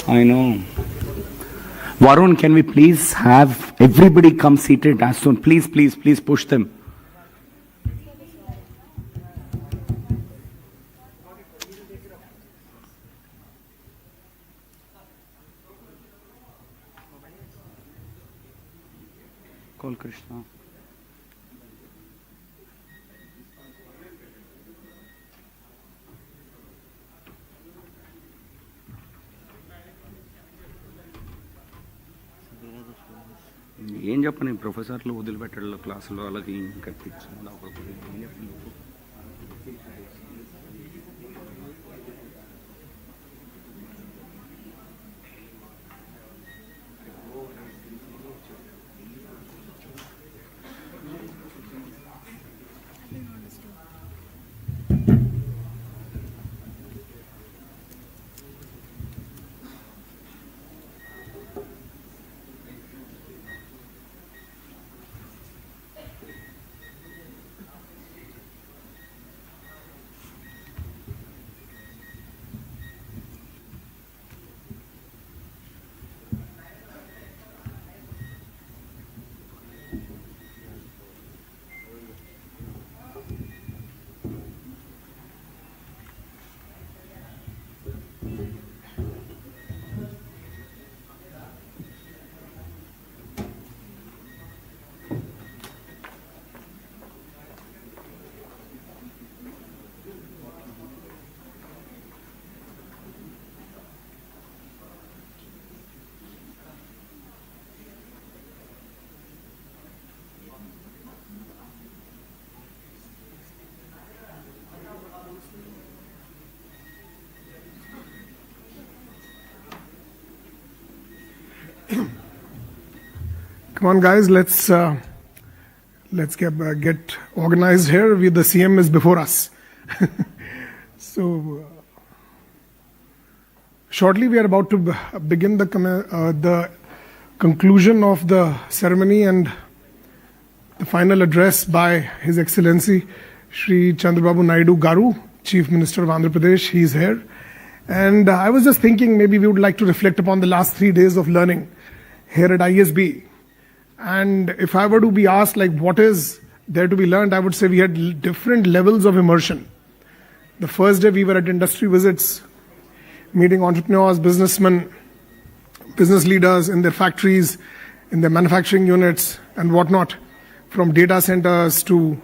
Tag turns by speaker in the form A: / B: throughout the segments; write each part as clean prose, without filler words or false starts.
A: I know. Varun, can we please have everybody come seated as soon? Please, please, please push them. Call Krishna. ఏం చెప్పని ప్రొఫెసర్లు వదిలిపెట్టడంలో క్లాసులో వాళ్ళకి కప్పించు
B: Come on, guys, let's get organized here. The CM is before us. So, shortly we are about to begin the conclusion of the ceremony and the final address by His Excellency Shri Chandrababu Naidu Garu, Chief Minister of Andhra Pradesh. He is here. And I was just thinking maybe we would like to reflect upon the last 3 days of learning here at ISB. And if I were to be asked like what is there to be learned, I would say we had different levels of immersion. The first day we were at industry visits, meeting entrepreneurs, businessmen, business leaders in their factories, in their manufacturing units and whatnot, from data centers to,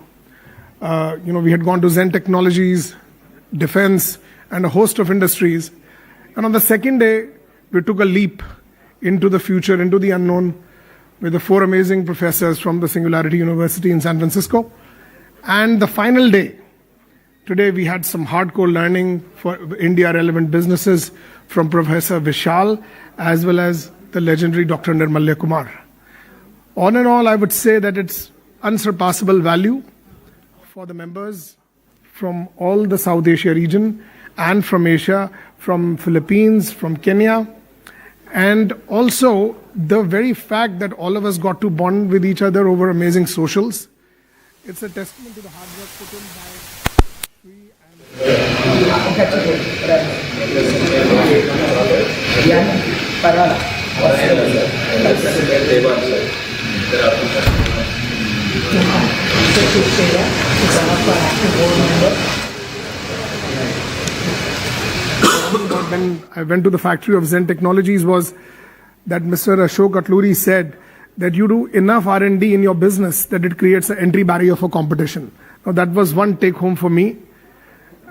B: we had gone to Zen Technologies, defense, and a host of industries. And on the second day, we took a leap into the future, into the unknown, with the 4 amazing professors from the Singularity University in San Francisco. And the final day, today we had some hardcore learning for India-relevant businesses from Professor Vishal, as well as the legendary Dr. Nirmalya Kumar. All in all, I would say that it's unsurpassable value for the members from all the South Asia region and from Asia, from Philippines, from Kenya, and also the very fact that all of us got to bond with each other over amazing socials. It's a testament to the hard work put in by Sri When I went to the factory of Zen Technologies was that Mr. Ashok Atluri said that you do enough R&D in your business that it creates an entry barrier for competition. Now that was one take home for me.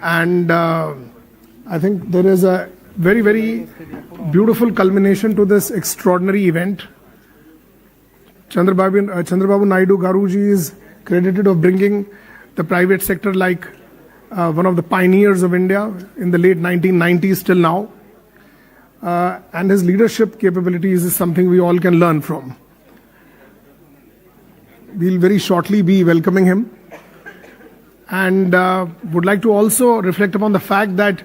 B: And I think there is a very, very beautiful culmination to this extraordinary event. Chandrababu Naidu Garuji is credited of bringing the private sector like one of the pioneers of India in the late 1990s till now. And his leadership capabilities is something we all can learn from. We'll very shortly be welcoming him. And would like to also reflect upon the fact that,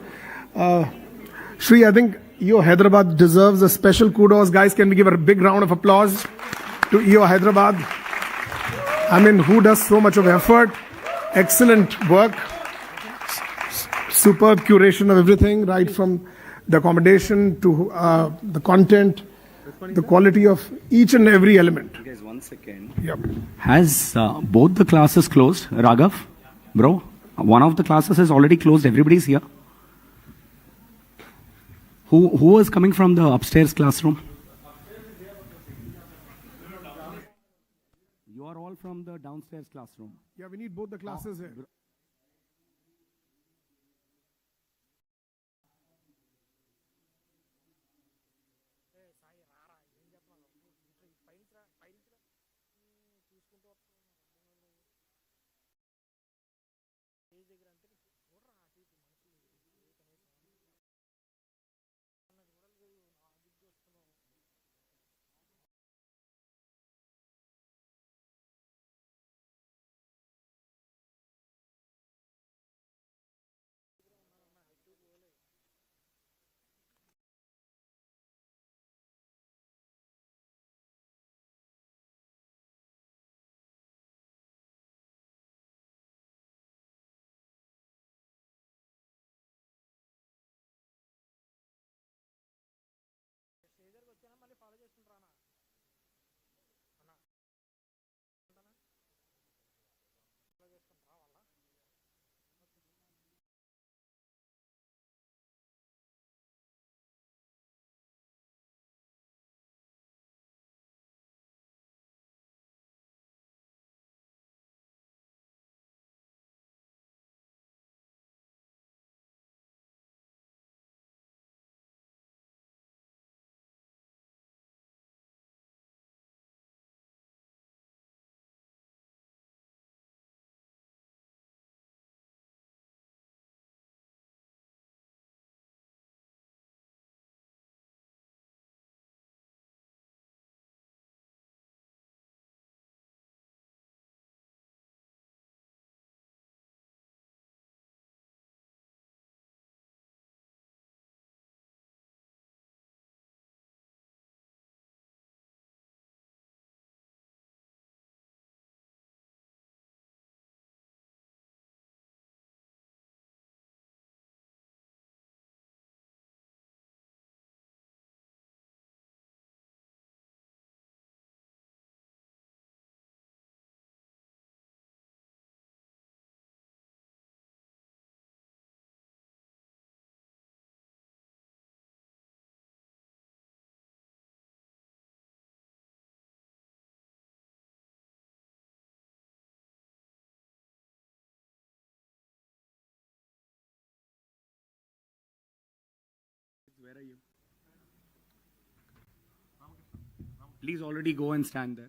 B: Shri, I think EO Hyderabad deserves a special kudos. Guys, can we give a big round of applause to EO Hyderabad? I mean, who does so much of effort, excellent work, superb curation of everything, right from the accommodation, to the content, the quality of each and every element.
A: Guys, 1 second.
B: Yep.
A: Has both the classes closed? Raghav, bro, one of the classes is already closed. Everybody's here. Who is coming from the upstairs classroom? You are all from the downstairs classroom.
B: Yeah, we need both the classes here.
A: Where are you? Please already go and stand there.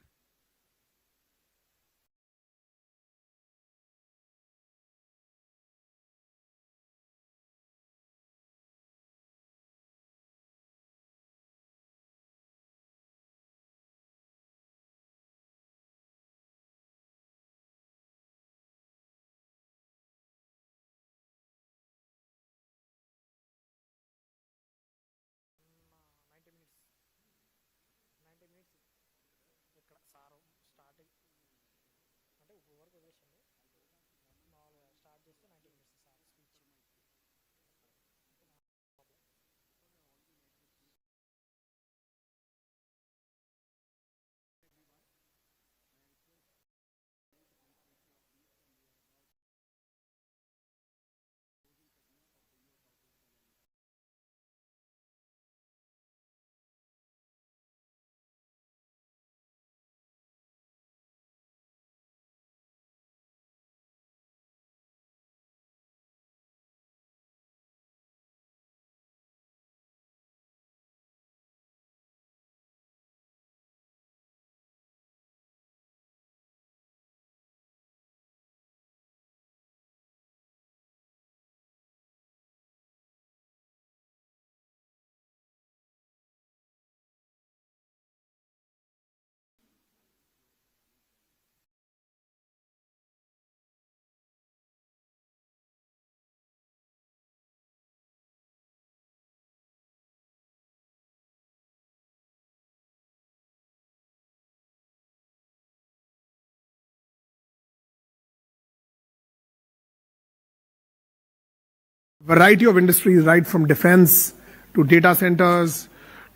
B: Variety of industries, right from defense to data centers,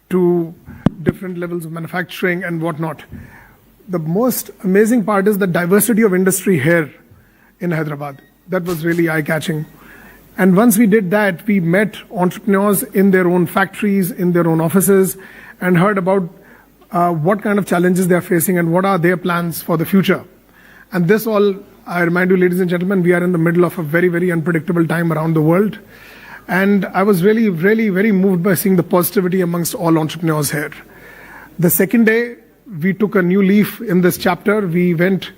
B: to different levels of manufacturing and whatnot. The most amazing part is the diversity of industry here in Hyderabad. That was really eye-catching. And once we did that, we met entrepreneurs in their own factories, in their own offices, and heard about what kind of challenges they are facing and what are their plans for the future. And this all, I remind you, ladies and gentlemen, we are in the middle of a very, very unpredictable time around the world. And I was really, really very moved by seeing the positivity amongst all entrepreneurs here. The second day, we took a new leaf in this chapter. We went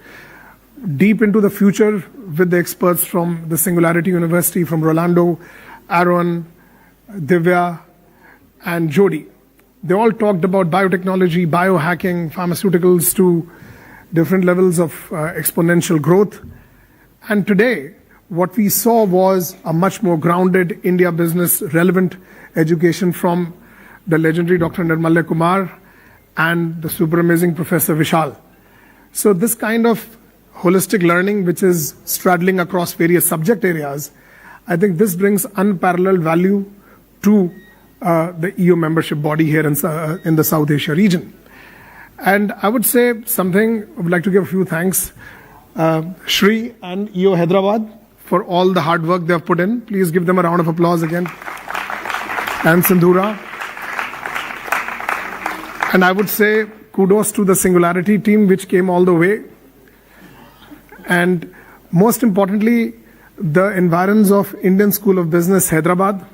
B: deep into the future with the experts from the Singularity University, from Rolando, Aaron, Divya, and Jody. They all talked about biotechnology, biohacking, pharmaceuticals to different levels of exponential growth. And today, what we saw was a much more grounded India business relevant education from the legendary Dr. Nirmalya Kumar and the super amazing Professor Vishal. So this kind of holistic learning, which is straddling across various subject areas, I think this brings unparalleled value to the EU membership body here in the South Asia region. And I would say something, I would like to give a few thanks, Shri and EU Hyderabad, for all the hard work they have put in. Please give them a round of applause again. And Sindhura. And I would say kudos to the Singularity team, which came all the way. And most importantly, the environs of Indian School of Business, Hyderabad,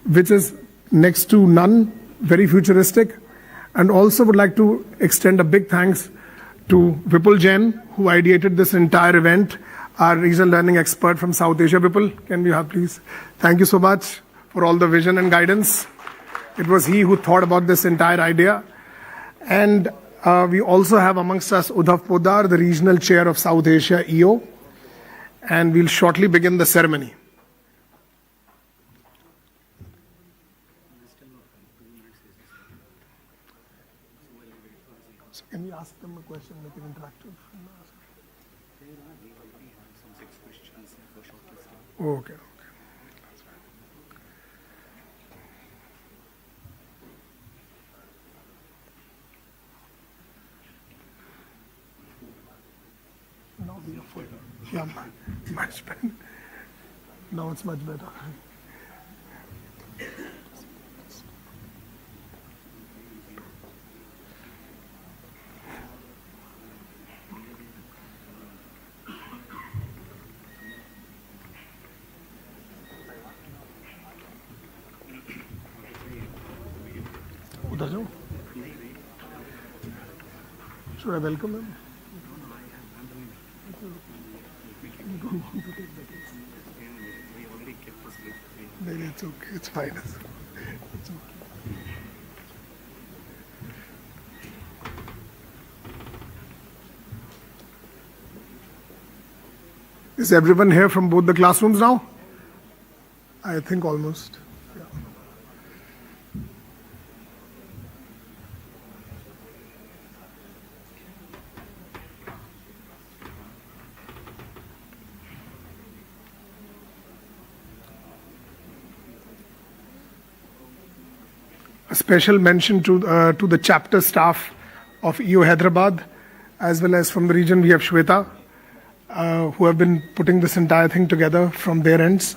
B: which is next to none, very futuristic. And also would like to extend a big thanks to Vipul Jain, who ideated this entire event, our regional learning expert from South Asia. Vipul, can we have please? Thank you so much for all the vision and guidance. It was he who thought about this entire idea. And we also have amongst us Udhav Podar, the regional chair of South Asia EO. And we'll shortly begin the ceremony. So can we ask them a question, make it interactive? Okay. Now we are full. Yeah, much better. Now it's much better. उधर जाओ. Should I welcome them? Maybe it's okay. It's fine. It's okay. Is everyone here from both the classrooms now? I think almost. Yeah. A special mention to the chapter staff of EU Hyderabad, as well as from the region we have Shweta, who have been putting this entire thing together from their ends.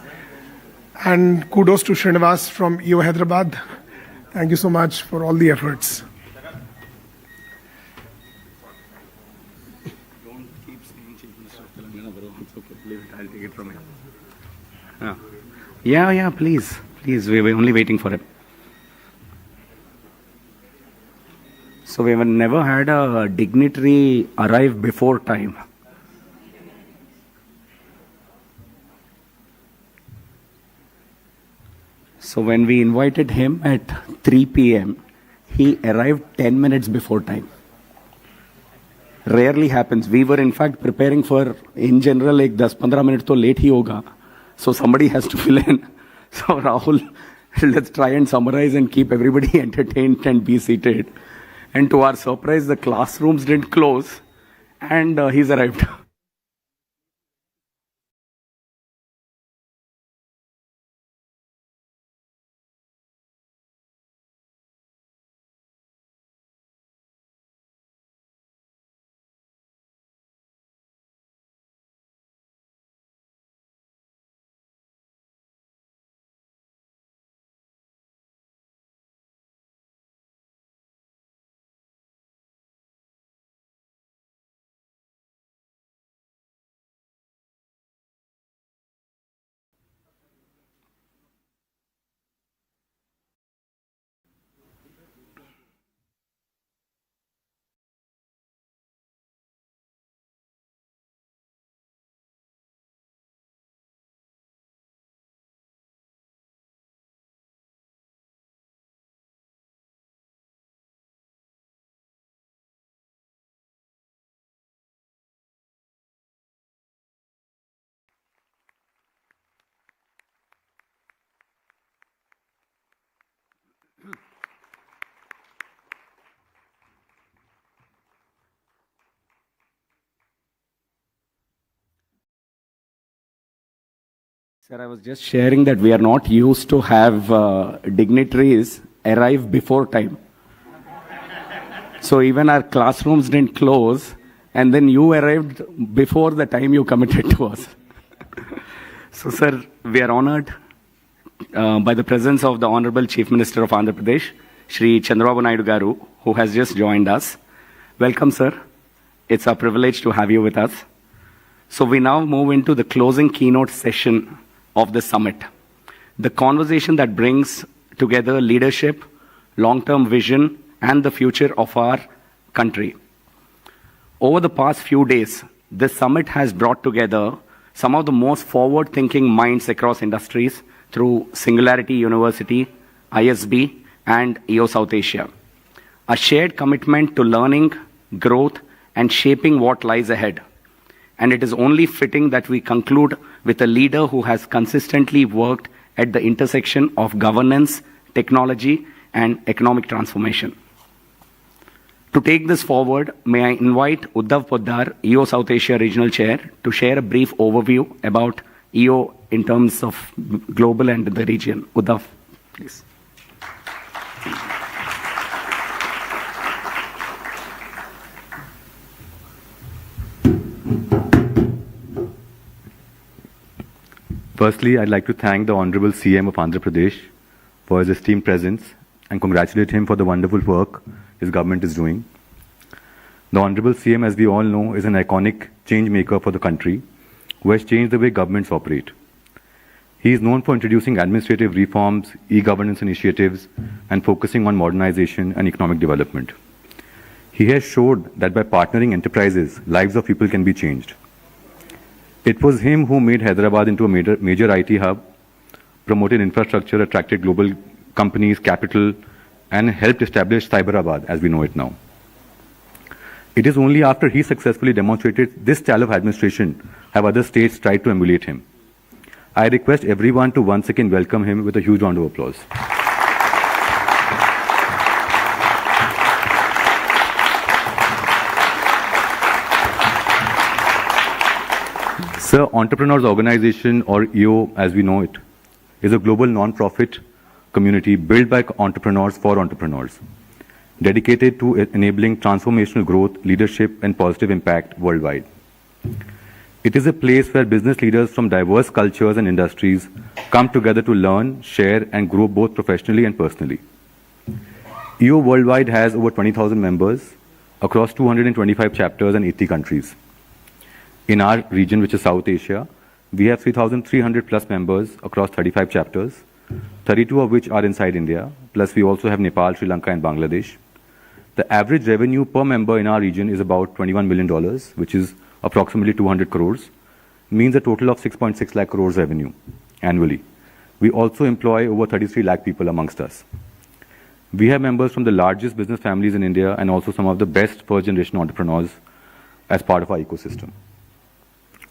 B: And kudos to Srinivas from EU Hyderabad. Thank you so much for all the efforts.
A: Don't keep saying Chief Minister of Telangana, bro. It's okay. Leave it. I'll take it from here. Yeah, please. Please, we're only waiting for it. So we have never had a dignitary arrive before time. So when we invited him at 3 p.m., he arrived 10 minutes before time. Rarely happens. We were in fact preparing for, in general, like 10-15 minutes to late hi hoga. So somebody has to fill in. So Rahul, let's try and summarize and keep everybody entertained and be seated. And to our surprise, the classrooms didn't close and he's arrived. Sir, I was just sharing that we are not used to have dignitaries arrive before time. So even our classrooms didn't close, and then you arrived before the time you committed to us. So, sir, we are honored by the presence of the Honorable Chief Minister of Andhra Pradesh, Shri Chandrababu Naidu Garu, who has just joined us. Welcome, sir. It's a privilege to have you with us. So we now move into the closing keynote session of the summit. The conversation that brings together leadership, long-term vision, and the future of our country. Over the past few days, this summit has brought together some of the most forward-thinking minds across industries through Singularity University, ISB, and EO South Asia. A shared commitment to learning, growth, and shaping what lies ahead. And it is only fitting that we conclude with a leader who has consistently worked at the intersection of governance, technology, and economic transformation. To take this forward, may I invite Uddhav Poddar, EO South Asia Regional Chair, to share a brief overview about EO in terms of global and the region. Uddhav, please.
C: Firstly, I'd like to thank the Honorable CM of Andhra Pradesh for his esteemed presence and congratulate him for the wonderful work his government is doing. The Honorable CM, as we all know, is an iconic change maker for the country who has changed the way governments operate. He is known for introducing administrative reforms, e-governance initiatives, and focusing on modernization and economic development. He has showed that by partnering enterprises, lives of people can be changed. It was him who made Hyderabad into a major IT hub, promoted infrastructure, attracted global companies, capital, and helped establish Cyberabad as we know it now. It is only after he successfully demonstrated this style of administration have other states tried to emulate him. I request everyone to once again welcome him with a huge round of applause. Sir, Entrepreneurs Organization, or EO as we know it, is a global non-profit community built by entrepreneurs for entrepreneurs, dedicated to enabling transformational growth, leadership, and positive impact worldwide. It is a place where business leaders from diverse cultures and industries come together to learn, share, and grow both professionally and personally. EO worldwide has over 20,000 members across 225 chapters and 80 countries. In our region, which is South Asia, we have 3,300 plus members across 35 chapters, 32 of which are inside India, plus we also have Nepal, Sri Lanka, and Bangladesh. The average revenue per member in our region is about $21 million, which is approximately 200 crores, means a total of 6.6 lakh crores revenue annually. We also employ over 33 lakh people amongst us. We have members from the largest business families in India and also some of the best first-generation entrepreneurs as part of our ecosystem.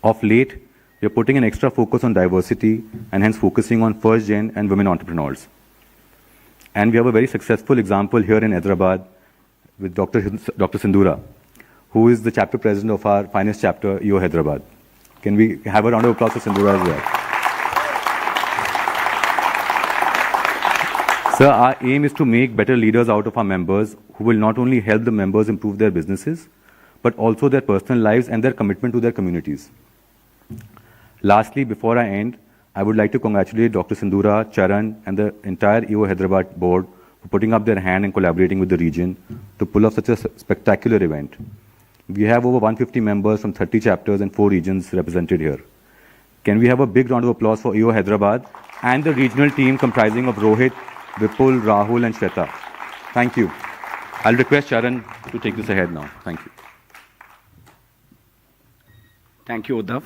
C: Of late, we are putting an extra focus on diversity and hence focusing on first-gen and women entrepreneurs. And we have a very successful example here in Hyderabad with Dr. Sindhura, who is the chapter president of our finest chapter, EO Hyderabad. Can we have a round of applause for Sindhura as well? Sir, our aim is to make better leaders out of our members who will not only help the members improve their businesses, but also their personal lives and their commitment to their communities. Lastly, before I end, I would like to congratulate Dr. Sindhura, Charan, and the entire EO Hyderabad board for putting up their hand and collaborating with the region to pull off such a spectacular event. We have over 150 members from 30 chapters and 4 regions represented here. Can we have a big round of applause for EO Hyderabad and the regional team comprising of Rohit, Vipul, Rahul, and Shweta. Thank you. I'll request Charan to take this ahead now. Thank you.
A: Thank you, Uddhav.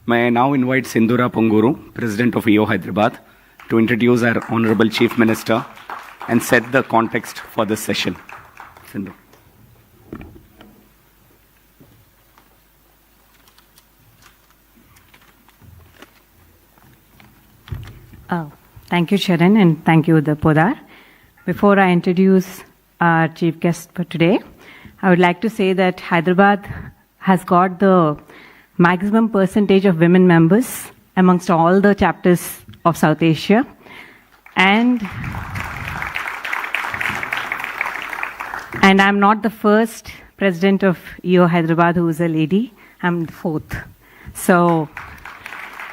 A: May I now invite Sindhura Punguru, President of EO Hyderabad, to introduce our Honorable Chief Minister and set the context for this session. Sindhu.
D: Thank you, Sharon, and thank you, Uddhav Poddar. Before I introduce our chief guest for today, I would like to say that Hyderabad has got the maximum percentage of women members amongst all the chapters of South Asia. And I'm not the first president of EO Hyderabad who is a lady. I'm the fourth. So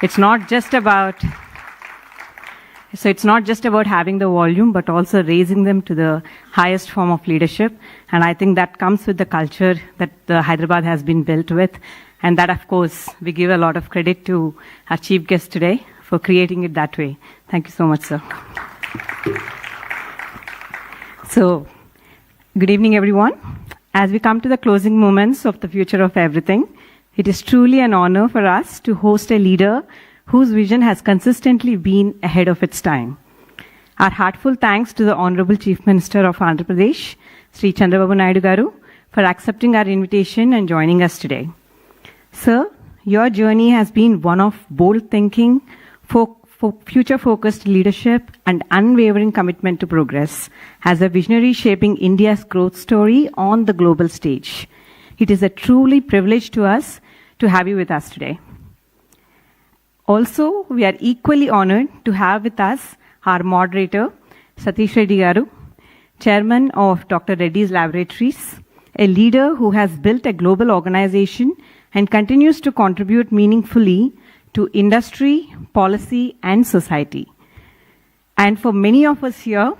D: it's not just about having the volume, but also raising them to the highest form of leadership. And I think that comes with the culture that Hyderabad has been built with. And that, of course, we give a lot of credit to our chief guest today for creating it that way. Thank you so much, sir. So, good evening, everyone. As we come to the closing moments of the future of everything, it is truly an honor for us to host a leader whose vision has consistently been ahead of its time. Our heartfelt thanks to the Honorable Chief Minister of Andhra Pradesh, Sri Chandrababu Naidu Garu, for accepting our invitation and joining us today. Sir, your journey has been one of bold thinking, future-focused leadership, and unwavering commitment to progress as a visionary shaping India's growth story on the global stage. It is a truly privilege to us to have you with us today. Also, we are equally honored to have with us our moderator, Satish Reddy Garu, chairman of Dr. Reddy's Laboratories, a leader who has built a global organization and continues to contribute meaningfully to industry, policy, and society. And for many of us here,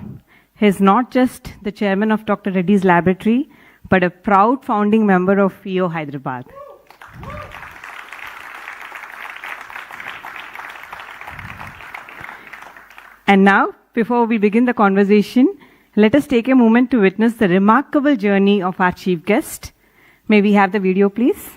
D: he is not just the chairman of Dr. Reddy's Laboratory, but a proud founding member of EO Hyderabad. And now, before we begin the conversation, let us take a moment to witness the remarkable journey of our chief guest. May we have the video, please?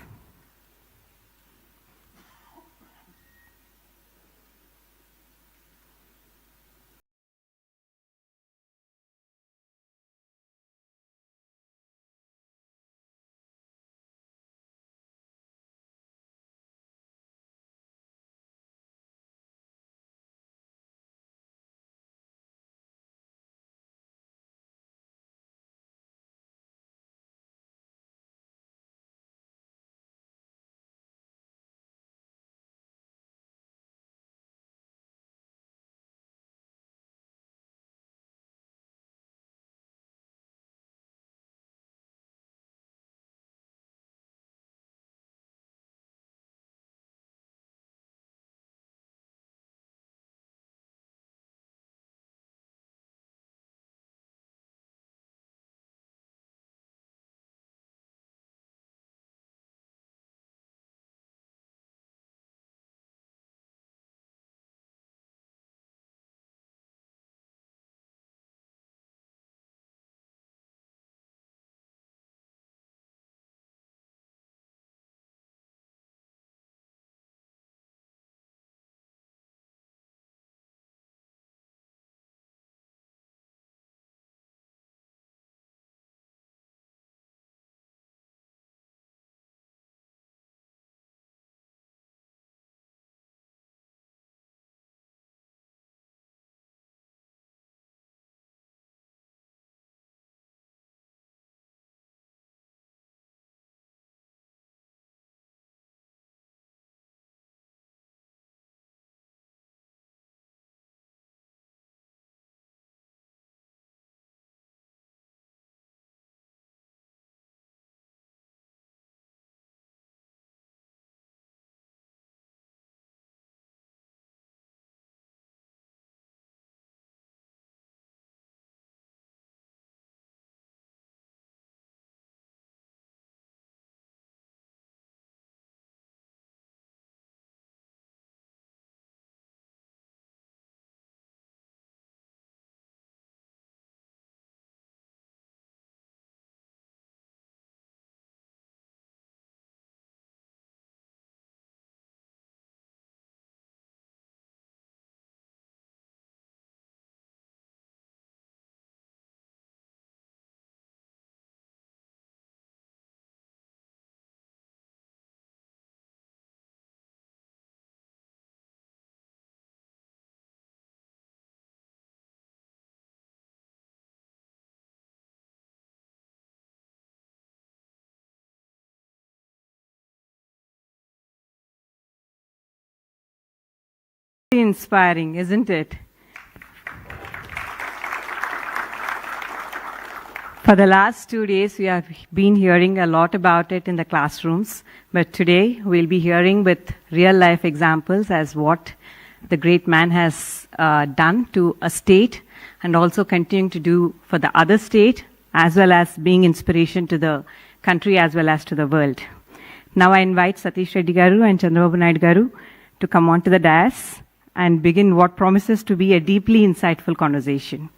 D: Inspiring, isn't it? For the last 2 days, we have been hearing a lot about it in the classrooms, but today we'll be hearing with real-life examples as what the great man has done to a state and also continuing to do for the other state, as well as being inspiration to the country as well as to the world. Now I invite Satish Reddy Garu and Chandrababu Naidu Garu to come onto the dais and begin what promises to be a deeply insightful conversation.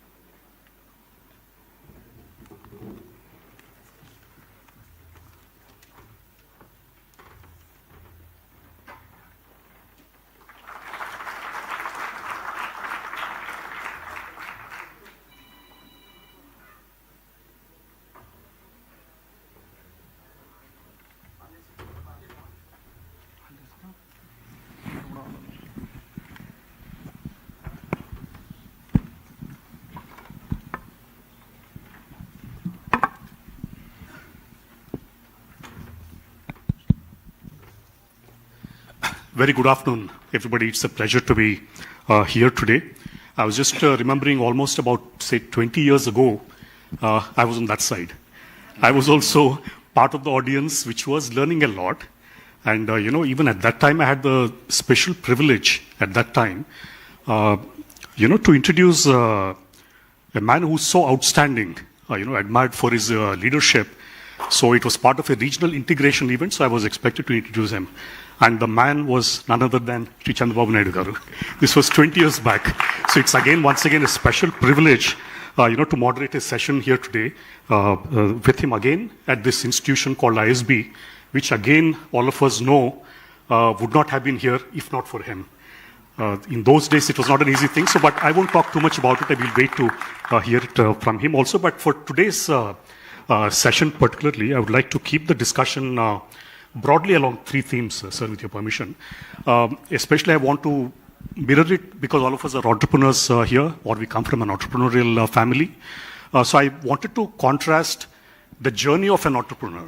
E: Very good afternoon, everybody. It's a pleasure to be here today. I was just remembering almost about, say, 20 years ago, I was on that side. I was also part of the audience which was learning a lot. And, even at that time, I had the special privilege at that time, to introduce a man who's so outstanding, admired for his leadership. So it was part of a regional integration event, so I was expected to introduce him. And the man was none other than Sri Chandrababu Naidu Garu. This was 20 years back. So it's once again, a special privilege, to moderate a session here today with him again at this institution called ISB, which again, all of us know, would not have been here if not for him. In those days, it was not an easy thing. So, but I won't talk too much about it. I will wait to hear it from him also. But for today's session particularly, I would like to keep the discussion broadly along three themes, sir, with your permission. Especially I want to mirror it because all of us are entrepreneurs here, or we come from an entrepreneurial family. So I wanted to contrast the journey of an entrepreneur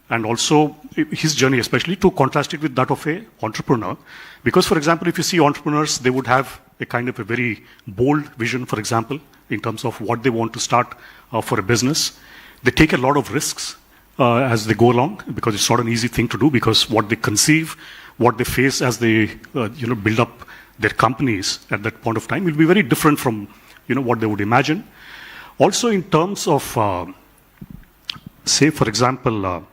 E: and also his journey, especially to contrast it with that of an entrepreneur. Because, for example, if you see entrepreneurs, they would have a kind of a very bold vision, for example, in terms of what they want to start for a business. They take a lot of risks as they go along, because it's not an easy thing to do, because what they conceive, what they face as they build up their companies at that point of time will be very different from what they would imagine. Also in terms of say, for example,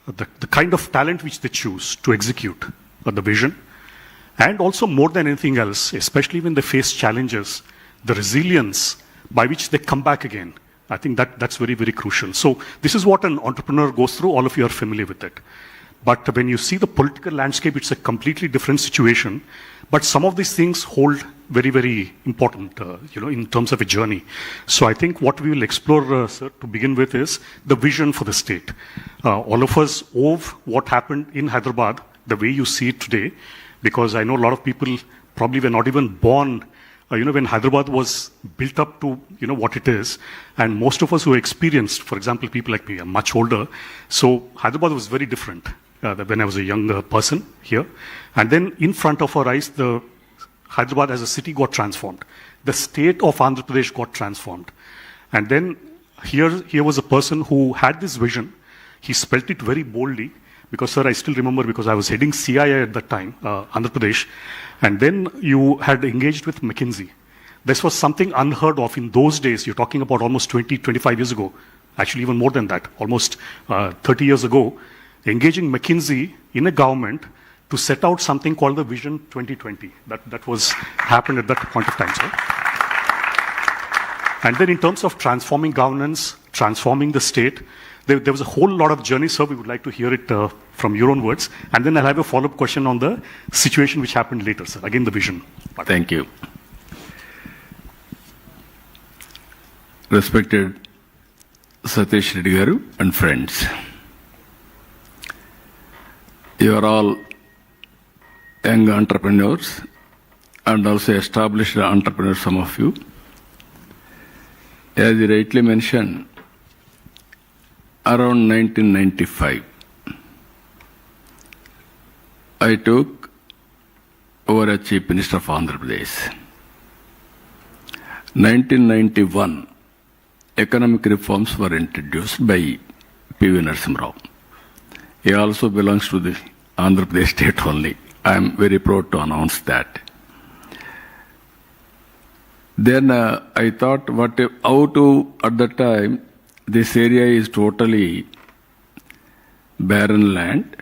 E: the kind of talent which they choose to execute the vision, and also more than anything else, especially when they face challenges, the resilience by which they come back again. I think that's very, very crucial. So this is what an entrepreneur goes through. All of you are familiar with it. But when you see the political landscape, it's a completely different situation. But some of these things hold very, very important, in terms of a journey. So I think what we will explore, sir, to begin with is the vision for the state. All of us owe what happened in Hyderabad the way you see it today, because I know a lot of people probably were not even born when Hyderabad was built up to, what it is. And most of us who experienced, for example, people like me are much older. So Hyderabad was very different when I was a young person here. And then in front of our eyes, the Hyderabad as a city got transformed. The state of Andhra Pradesh got transformed. And then here was a person who had this vision. He spelt it very boldly. Because, sir, I still remember, because I was heading CIA at that time, Andhra Pradesh, and then you had engaged with McKinsey. This was something unheard of in those days. You're talking about almost 20, 25 years ago. Actually, even more than that, almost 30 years ago, engaging McKinsey in a government to set out something called the Vision 2020. That was happened at that point of time, sir. And then in terms of transforming governance, transforming the state, there was a whole lot of journey, sir. We would like to hear it from your own words. And then I'll have a follow-up question on the situation which happened later, sir. Again, the vision.
F: Thank you. Respected Satish Reddy Garu and friends, you are all young entrepreneurs and also established entrepreneurs, some of you. As you rightly mentioned, around 1995, I took over as Chief Minister of Andhra Pradesh. 1991, economic reforms were introduced by P.V. Narasimha Rao. He also belongs to the Andhra Pradesh state only. I am very proud to announce that. Then I thought, at the time, this area is totally barren land.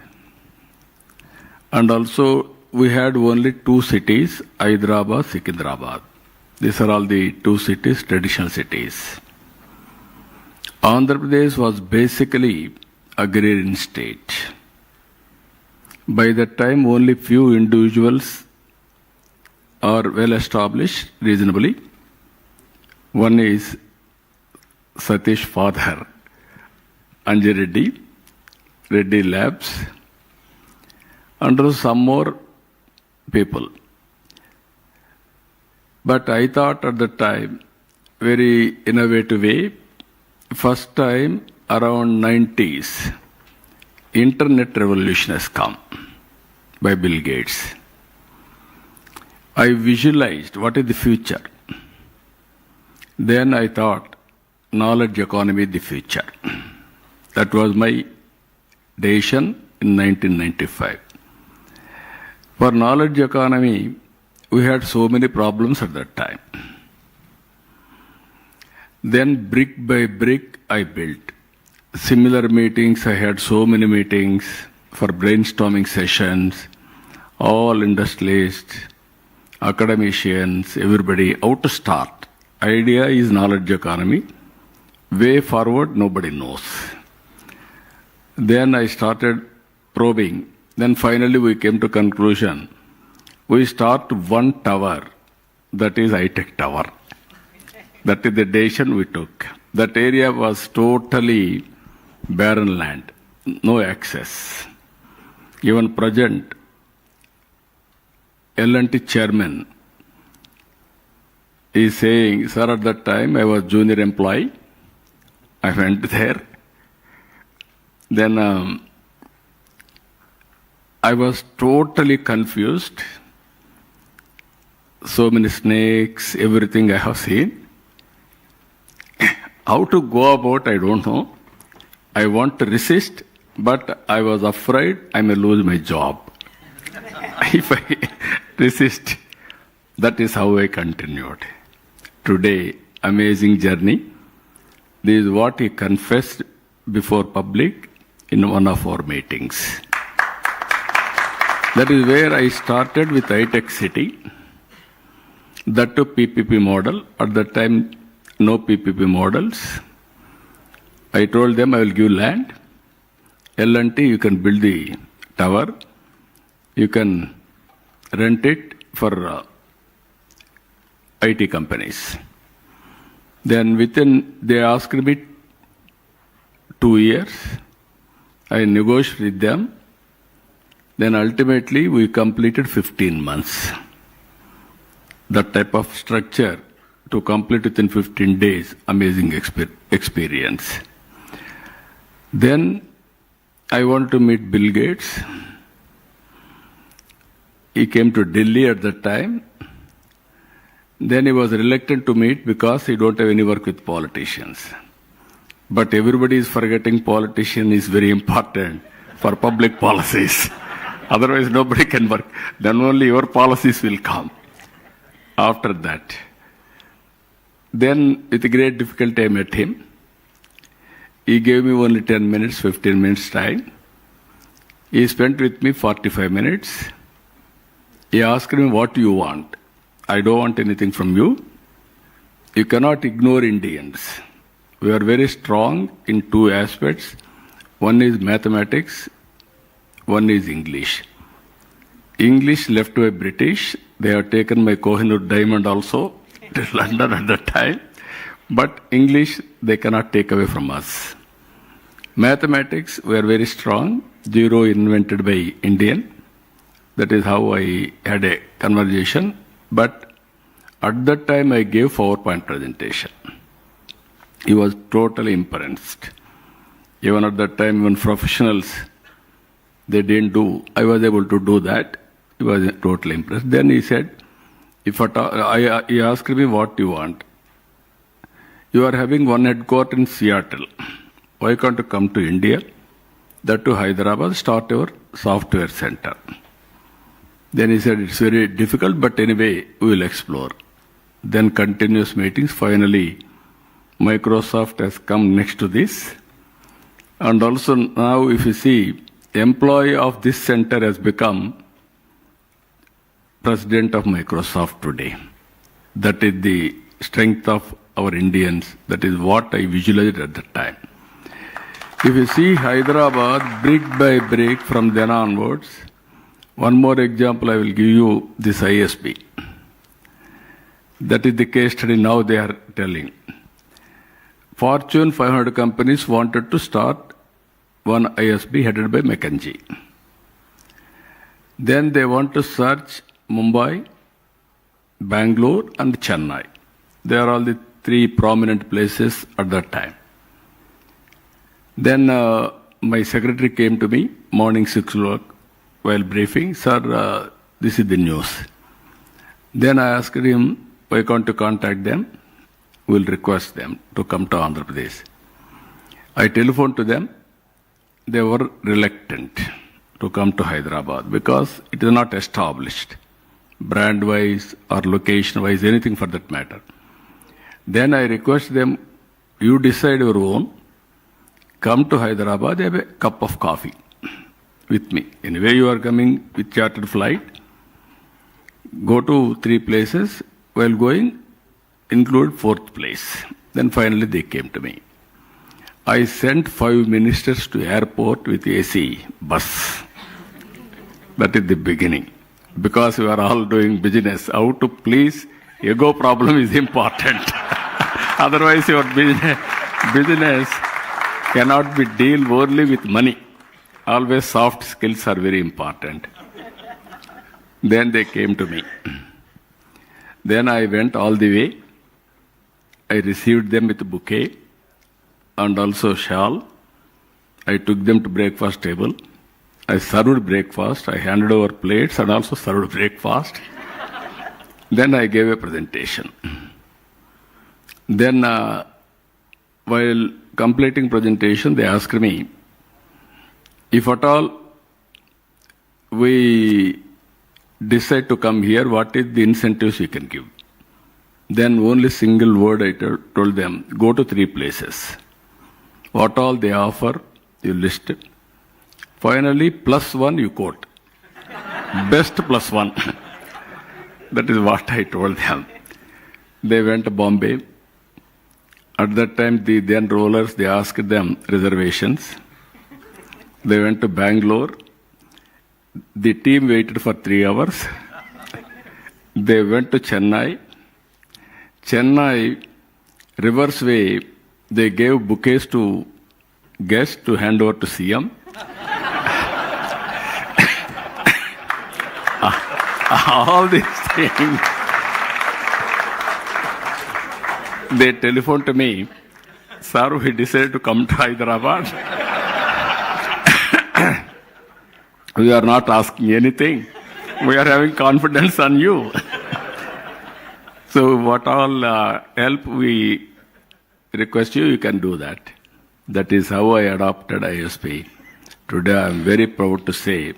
F: And also, we had only two cities, Hyderabad, Secunderabad. These are all the two cities, traditional cities. Andhra Pradesh was basically agrarian state. By that time, only few individuals are well established reasonably. One is Satish father, Anjay Reddy, Reddy Labs, and also some more people. But I thought at the time, very innovative way, first time around 90s, internet revolution has come by Bill Gates. I visualized what is the future. Then I thought, knowledge economy is the future. That was my decision in 1995. For knowledge economy, we had so many problems at that time. Then brick by brick, I built. Similar meetings, I had so many meetings for brainstorming sessions, all industrialists, academicians, everybody, how to start. Idea is knowledge economy. Way forward, nobody knows. Then I started probing. Then finally we came to conclusion. We start one tower, that is high-tech tower. That is the decision we took. That area was totally barren land, no access. Even present L&T chairman is saying, sir, at that time I was junior employee. I went there. Then I was totally confused. So many snakes, everything I have seen. How to go about, I don't know. I want to resist, but I was afraid I may lose my job. If I resist, that is how I continued. Today, amazing journey. This is what he confessed before public in one of our meetings. That is where I started with high-tech city. That too PPP model. At that time, no PPP models. I told them I will give land. L&T, you can build the tower. You can rent it for IT companies. Then they asked me 2 years. I negotiated with them. Then ultimately we completed 15 months. That type of structure to complete within 15 days, amazing experience. Then I wanted to meet Bill Gates. He came to Delhi at that time. Then he was reluctant to meet because he don't have any work with politicians. But everybody is forgetting politician is very important for public policies. Otherwise nobody can work. Then only your policies will come. After that. Then with great difficulty I met him. He gave me only 10 minutes, 15 minutes time. He spent with me 45 minutes. He asked me, what do you want? I don't want anything from you. You cannot ignore Indians. We are very strong in two aspects. One is mathematics, one is English. English left by British. They have taken my Kohinoor diamond also to London at that time. But English, they cannot take away from us. Mathematics, we are very strong. Zero invented by Indian. That is how I had a conversation. But at that time, I gave PowerPoint presentation. He was totally impressed. Even at that time, even professionals, they didn't do. I was able to do that. He was totally impressed. Then he said, he asked me, what you want? You are having one headquarters in Seattle. Why can't you come to India? That to Hyderabad, start your software center. Then he said, it's very difficult, but anyway, we will explore. Then continuous meetings. Finally, Microsoft has come next to this. And also now, if you see, employee of this center has become president of Microsoft today. That is the strength of our Indians. That is what I visualized at the time. If you see Hyderabad, brick by brick, from then onwards, one more example I will give you, this ISB. That is the case study now they are telling. Fortune 500 companies wanted to start one ISB headed by McKinsey. Then they want to search Mumbai, Bangalore and Chennai. They are all the three prominent places at that time. Then my secretary came to me, morning 6 o'clock, while briefing, sir, this is the news. Then I asked him, why can't you contact them? We'll request them to come to Andhra Pradesh. I telephoned to them. They were reluctant to come to Hyderabad because it is not established, brand-wise or location-wise, anything for that matter. Then I request them, you decide your own, come to Hyderabad, have a cup of coffee with me. Anyway, you are coming with chartered flight, go to 3 places, while going, include 4th place. Then finally they came to me. I sent 5 ministers to airport with AC bus. That is the beginning. Because we are all doing business, how to please, ego problem is important. Otherwise your business cannot be deal only with money. Always soft skills are very important. Then they came to me. Then I went all the way. I received them with a bouquet and also shawl. I took them to breakfast table. I served breakfast. I handed over plates and also served breakfast. Then I gave a presentation. Then while completing presentation, they asked me, if at all we decide to come here, what is the incentives we can give? Then only single word I told them, go to 3 places. What all they offer, you list it. Finally, +1 you quote. Best +1. That is what I told them. They went to Bombay. At that time, the then rollers, they asked them reservations. They went to Bangalore. The team waited for 3 hours. They went to Chennai. Chennai, reverse way, they gave bouquets to guests to hand over to CM. All these things. They telephoned to me, sir, we decided to come to Hyderabad. We are not asking anything. We are having confidence on you. So what all help we request you, you can do that. That is how I adopted ISB. Today I am very proud to say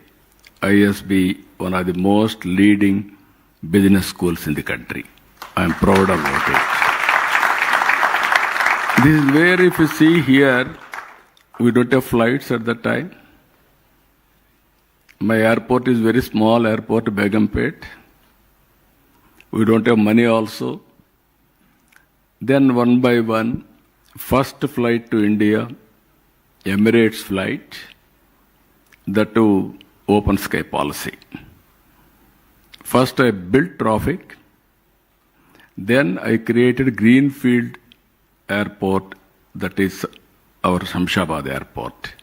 F: ISB, one of the most leading business schools in the country. I am proud about it. This is where, if you see here, we don't have flights at that time. My airport is very small airport, Begumpet. We don't have money also. Then one by one, first flight to India, Emirates flight, that too open sky policy. First I built traffic, then I created Greenfield Airport, that is our Shamshabad Airport.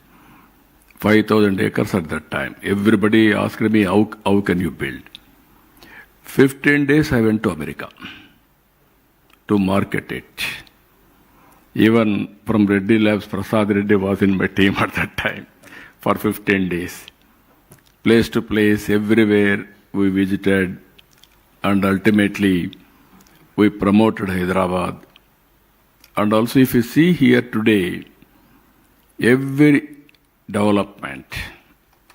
F: 5,000 acres at that time. Everybody asked me, how can you build? 15 days I went to America to market it. Even from Reddy Labs, Prasad Reddy was in my team at that time for 15 days. Place to place, everywhere, we visited, and ultimately we promoted Hyderabad. And also, if you see here today, every development,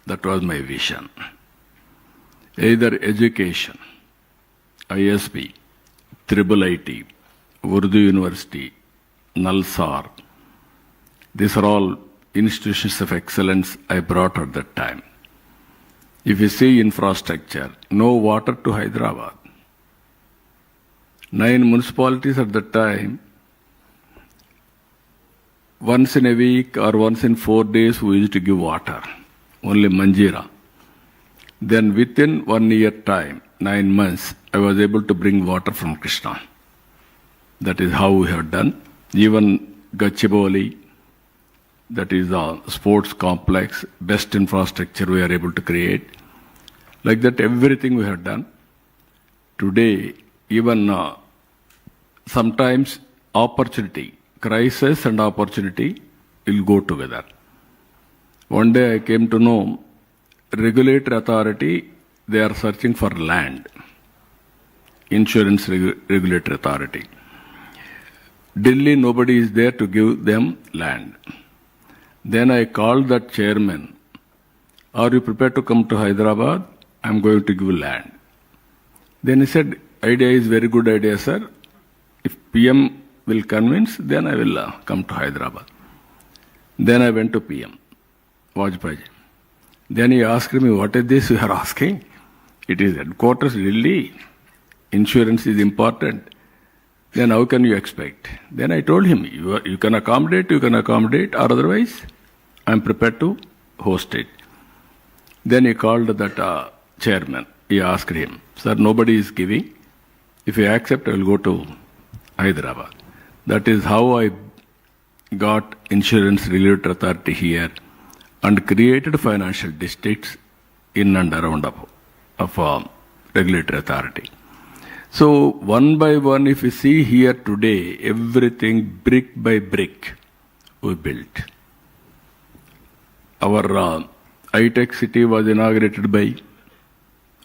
F: that was my vision. Either education, ISB, Triple IT, Urdu University, Nalsar, these are all institutions of excellence I brought at that time. If you see infrastructure, no water to Hyderabad. 9 municipalities at that time, once in a week or once in 4 days we used to give water, only Manjira. Then within 1 year time, 9 months, I was able to bring water from Krishna. That is how we have done. Even Gachibowli, that is a sports complex, best infrastructure we are able to create. Like that, everything we have done. Today, even sometimes opportunity, crisis and opportunity will go together. One day I came to know regulatory authority, they are searching for land. Insurance regulatory authority. Delhi, nobody is there to give them land. Then I called that chairman, are you prepared to come to Hyderabad? I am going to give land. Then he said, idea is very good idea, sir. If PM will convince, then I will come to Hyderabad. Then I went to PM, Vajpayee. Then he asked me, what is this you are asking? It is headquarters Delhi. Insurance is important. Then how can you expect? Then I told him, you can accommodate, or otherwise I am prepared to host it. Then he called that chairman. He asked him, sir, nobody is giving. If you accept, I will go to Hyderabad. That is how I got Insurance Regulatory Authority here and created financial districts in and around of regulatory authority. So one by one, if you see here today, everything brick by brick we built. Our high-tech city was inaugurated by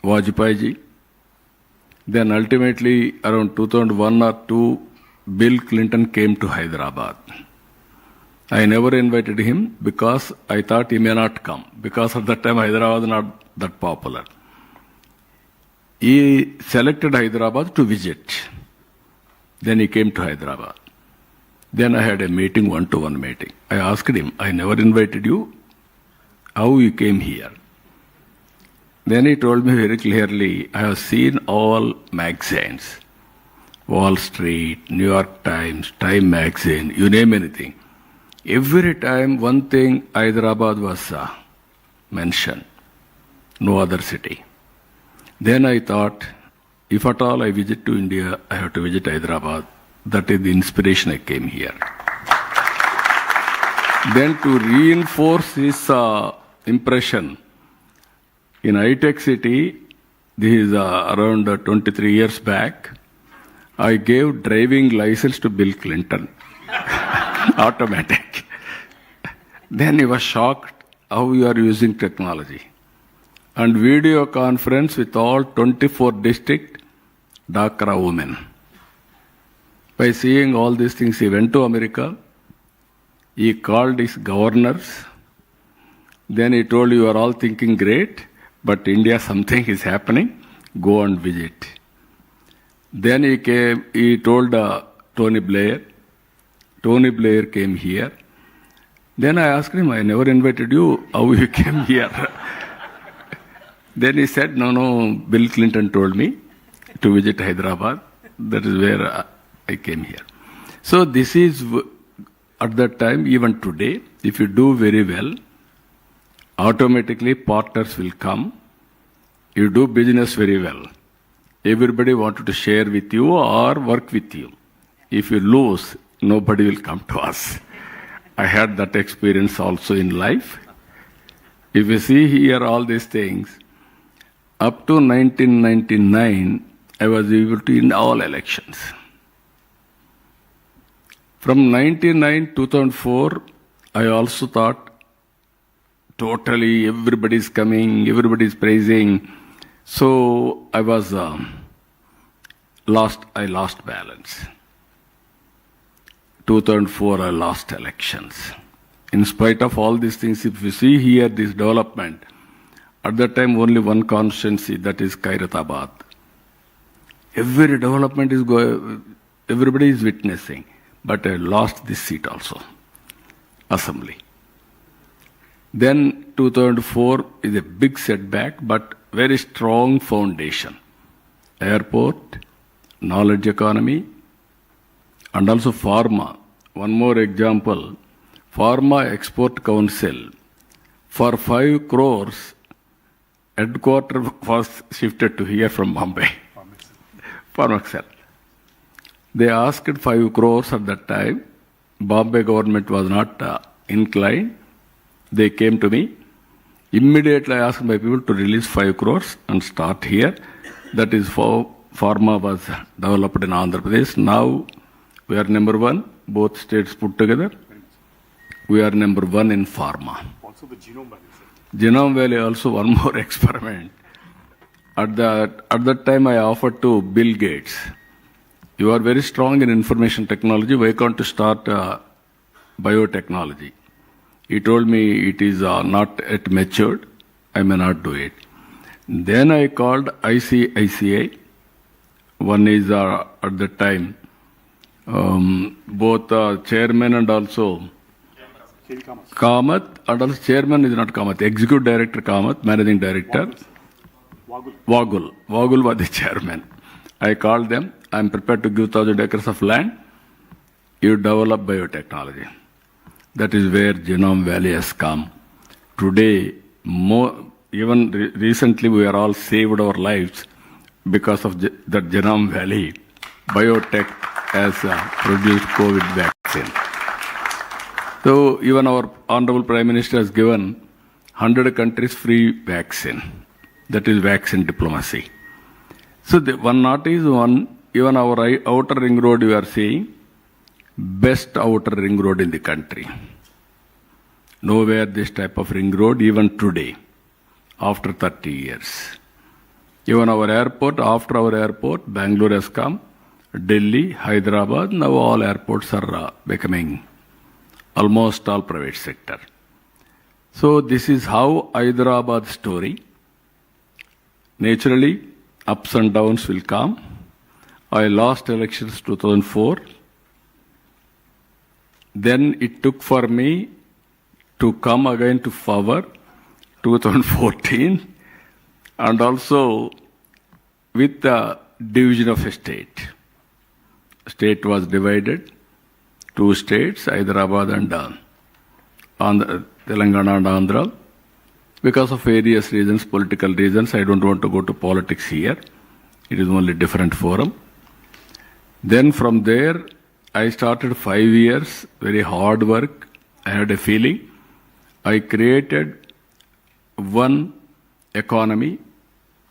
F: Vajpayee. Then ultimately around 2001 or 2, Bill Clinton came to Hyderabad. I never invited him because I thought he may not come, because at that time Hyderabad was not that popular. He selected Hyderabad to visit. Then he came to Hyderabad. Then I had a meeting, one-to-one meeting. I asked him, I never invited you. How you came here? Then he told me very clearly, I have seen all magazines. Wall Street, New York Times, Time Magazine, you name anything. Every time one thing, Hyderabad was mentioned. No other city. Then I thought, if at all I visit to India, I have to visit Hyderabad. That is the inspiration I came here. Then to reinforce this impression, in high-tech city, this is around 23 years back, I gave driving license to Bill Clinton. Automatic. Then he was shocked how you are using technology. And video conference with all 24 district Dhaka women. By seeing all these things, he went to America. He called his governors. Then he told, you are all thinking great, but India something is happening. Go and visit. Then he came, he told Tony Blair. Tony Blair came here. Then I asked him, I never invited you. How you came here? Then he said, no, Bill Clinton told me to visit Hyderabad. That is where I came here. So this is, at that time, even today, if you do very well, automatically partners will come. You do business very well. Everybody wanted to share with you or work with you. If you lose, nobody will come to us. I had that experience also in life. If you see here all these things, up to 1999, I was able to win all elections. From 1999 to 2004, I also thought totally everybody is coming, everybody is praising. So I was I lost balance. 2004, I lost elections. In spite of all these things, if you see here this development, at that time only one constituency, that is Kairatabad. Every development is everybody is witnessing. But I lost this seat also, assembly. Then 2004 is a big setback, but very strong foundation. Airport, knowledge economy, and also pharma. One more example, Pharma Export Council. For 5 crores, headquarters was shifted to here from Bombay. Pharmaxel. They asked 5 crores at that time. Bombay government was not inclined. They came to me. Immediately I asked my people to release 5 crores and start here. That is for pharma was developed in Andhra Pradesh. Now we are number 1, both states put together. We are number 1 in pharma.
E: Also the Genome Valley, sir.
F: Genome Valley also one more experiment. At that time I offered to Bill Gates, you are very strong in information technology, why can't you start biotechnology? He told me it is not yet matured, I may not do it. Then I called ICICI. One is at that time, both chairman and also Kamath, and also chairman is not Kamath, executive director Kamath, managing director Wagul was the chairman. I called them, I am prepared to give 1,000 acres of land, you develop biotechnology. That is where Genome Valley has come. Today, even recently we are all saved our lives because of that Genome Valley. Biotech has produced COVID vaccine. So even our Honorable Prime Minister has given 100 countries free vaccine. That is vaccine diplomacy. So one not is one, even our outer ring road we are seeing, best outer ring road in the country. Nowhere this type of ring road even today, after 30 years. Even our airport, after our airport, Bangalore has come, Delhi, Hyderabad, now all airports are becoming almost all private sector. So this is how Hyderabad story. Naturally, ups and downs will come. I lost elections 2004. Then it took for me to come again to power 2014 and also with the division of a state. State was divided, 2 states, Hyderabad and Telangana and Andhra. Because of various reasons, political reasons, I don't want to go to politics here. It is only different forum. Then from there, I started 5 years, very hard work. I had a feeling. I created one economy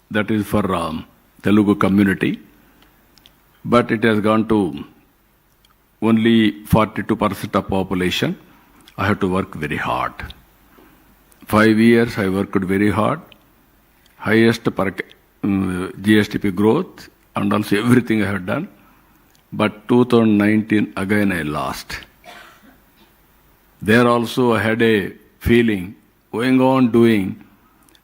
F: that is for Telugu community, but it has gone to only 42% of population. I have to work very hard. 5 years I worked very hard, highest per GSTP growth and also everything I have done. But 2019 again I lost. There also I had a feeling, going on doing,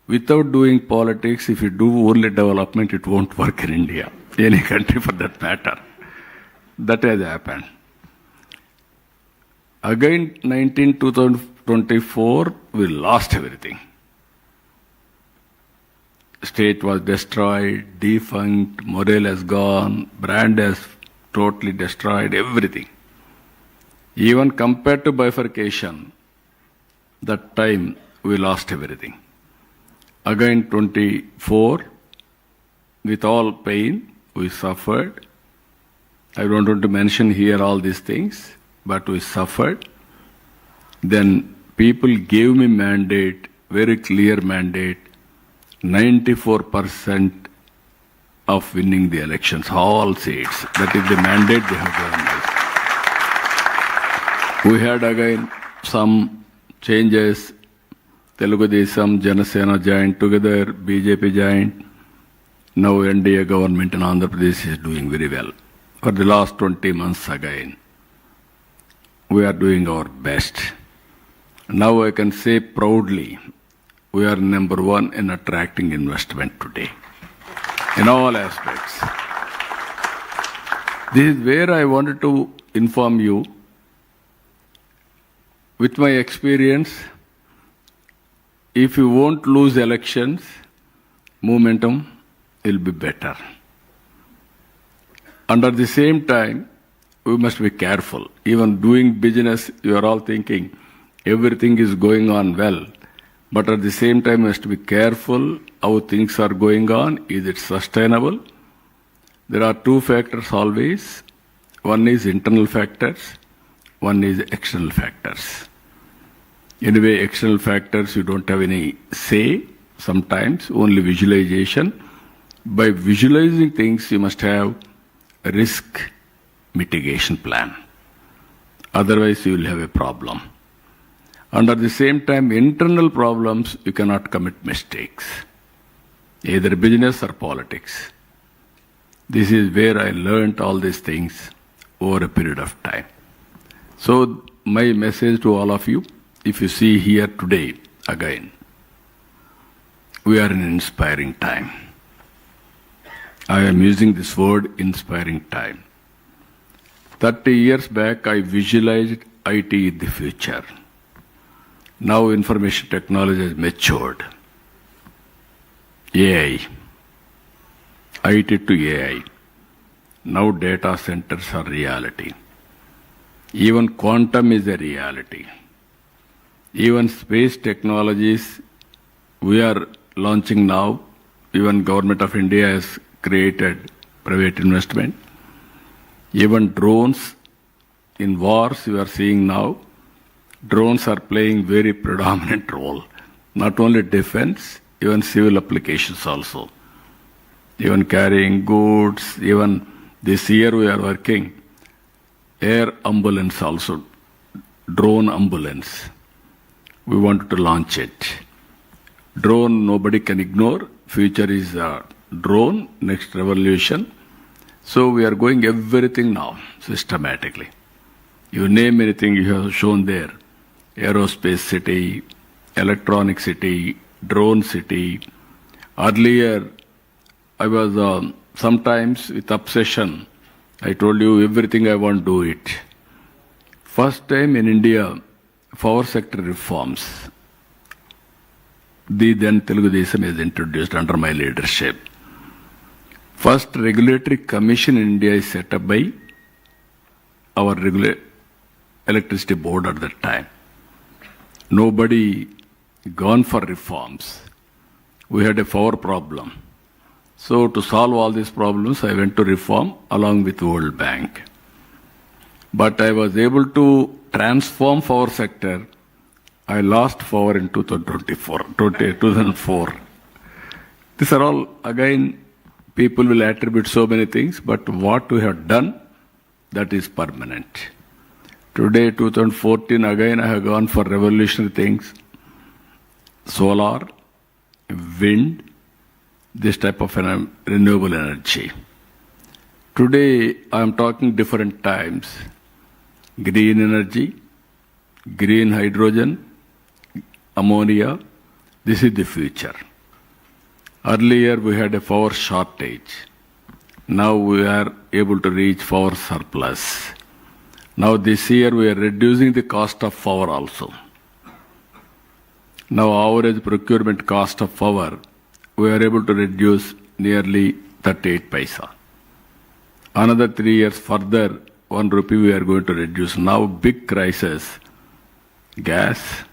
F: without doing politics, if you do only development, it won't work in India, any country for that matter. That has happened. Again, 2024, we lost everything. State was destroyed, defunct, morale has gone, brand has totally destroyed, everything. Even compared to bifurcation, that time we lost everything. Again, 24, with all pain, we suffered. I don't want to mention here all these things, but we suffered. Then people gave me mandate, very clear mandate, 94% of winning the elections, all seats. That is the mandate they have given us. We had again some changes. Telugu Desam, Janasena joined together, BJP joined, Now NDA government in Andhra Pradesh is doing very well. For the last 20 months again, we are doing our best. Now I can say proudly, we are number one in attracting investment today, in all aspects. This is where I wanted to inform you, with my experience, if you won't lose elections, momentum will be better. Under the same time, we must be careful. Even doing business, you are all thinking everything is going on well. But at the same time, we must be careful how things are going on. Is it sustainable? There are two factors always. One is internal factors, one is external factors. Anyway, external factors, you don't have any say, sometimes, only visualization. By visualizing things, you must have a risk mitigation plan. Otherwise, you will have a problem. And at the same time, internal problems, you cannot commit mistakes, either business or politics. This is where I learned all these things over a period of time. So, my message to all of you, if you see here today, again, we are in an inspiring time. I am using this word, inspiring time. 30 years back, I visualized IT in the future. Now information technology has matured. AI, IT to AI. Now data centers are reality. Even quantum is a reality. Even space technologies we are launching now. Even Government of India has created private investment. Even drones in wars you are seeing now, drones are playing very predominant role. Not only defense, even civil applications also. Even carrying goods, even this year we are working air ambulance also, drone ambulance. We want to launch it. Drone nobody can ignore. Future is a drone, next revolution. So we are going everything now, systematically. You name anything you have shown there. Aerospace city, electronic city, drone city. Earlier, I was sometimes with obsession. I told you everything I want to do it. First time in India, power sector reforms. The then Telugu Desam is introduced under my leadership. First regulatory commission in India is set up by our electricity board at that time. Nobody gone for reforms. We had a power problem. So to solve all these problems, I went to reform along with World Bank. But I was able to transform power sector. I lost power in 2004. These are all, again, people will attribute so many things, but what we have done, that is permanent. Today, 2014, again I have gone for revolutionary things. Solar, wind, this type of renewable energy. Today, I am talking different times. Green energy, green hydrogen, ammonia, this is the future. Earlier, we had a power shortage. Now we are able to reach power surplus. Now this year, we are reducing the cost of power also. Now average procurement cost of power, we are able to reduce nearly 38 paisa. Another 3 years further, 1 rupee we are going to reduce. Now big crisis, gas,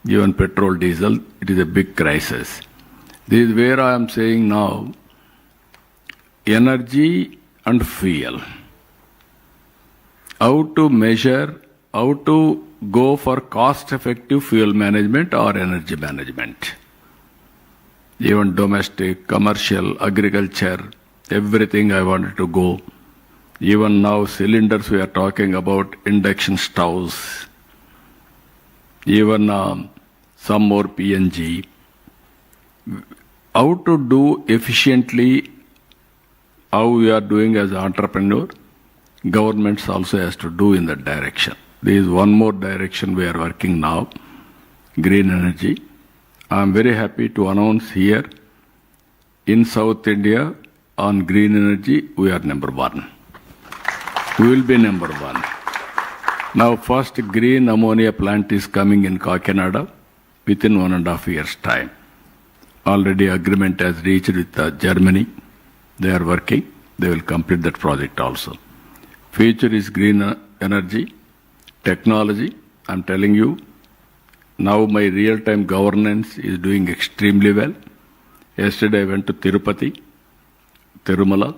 F: even petrol, diesel, it is a big crisis. This is where I am saying now, energy and fuel. How to measure, how to go for cost-effective fuel management or energy management. Even domestic, commercial, agriculture, everything I wanted to go. Even now cylinders we are talking about, induction stoves. Even some more PNG. how to do efficiently, how we are doing as an entrepreneur, governments also has to do in that direction. There is one more direction we are working now, green energy. I am very happy to announce here, in South India, on green energy, we are number one. We will be number one. Now, first green ammonia plant is coming in Kakinada within 1.5 years' time. Already agreement has reached with Germany. They are working. They will complete that project also. Future is green energy, technology. I'm telling you, now my real-time governance is doing extremely well. Yesterday I went to Tirupati, Tirumala.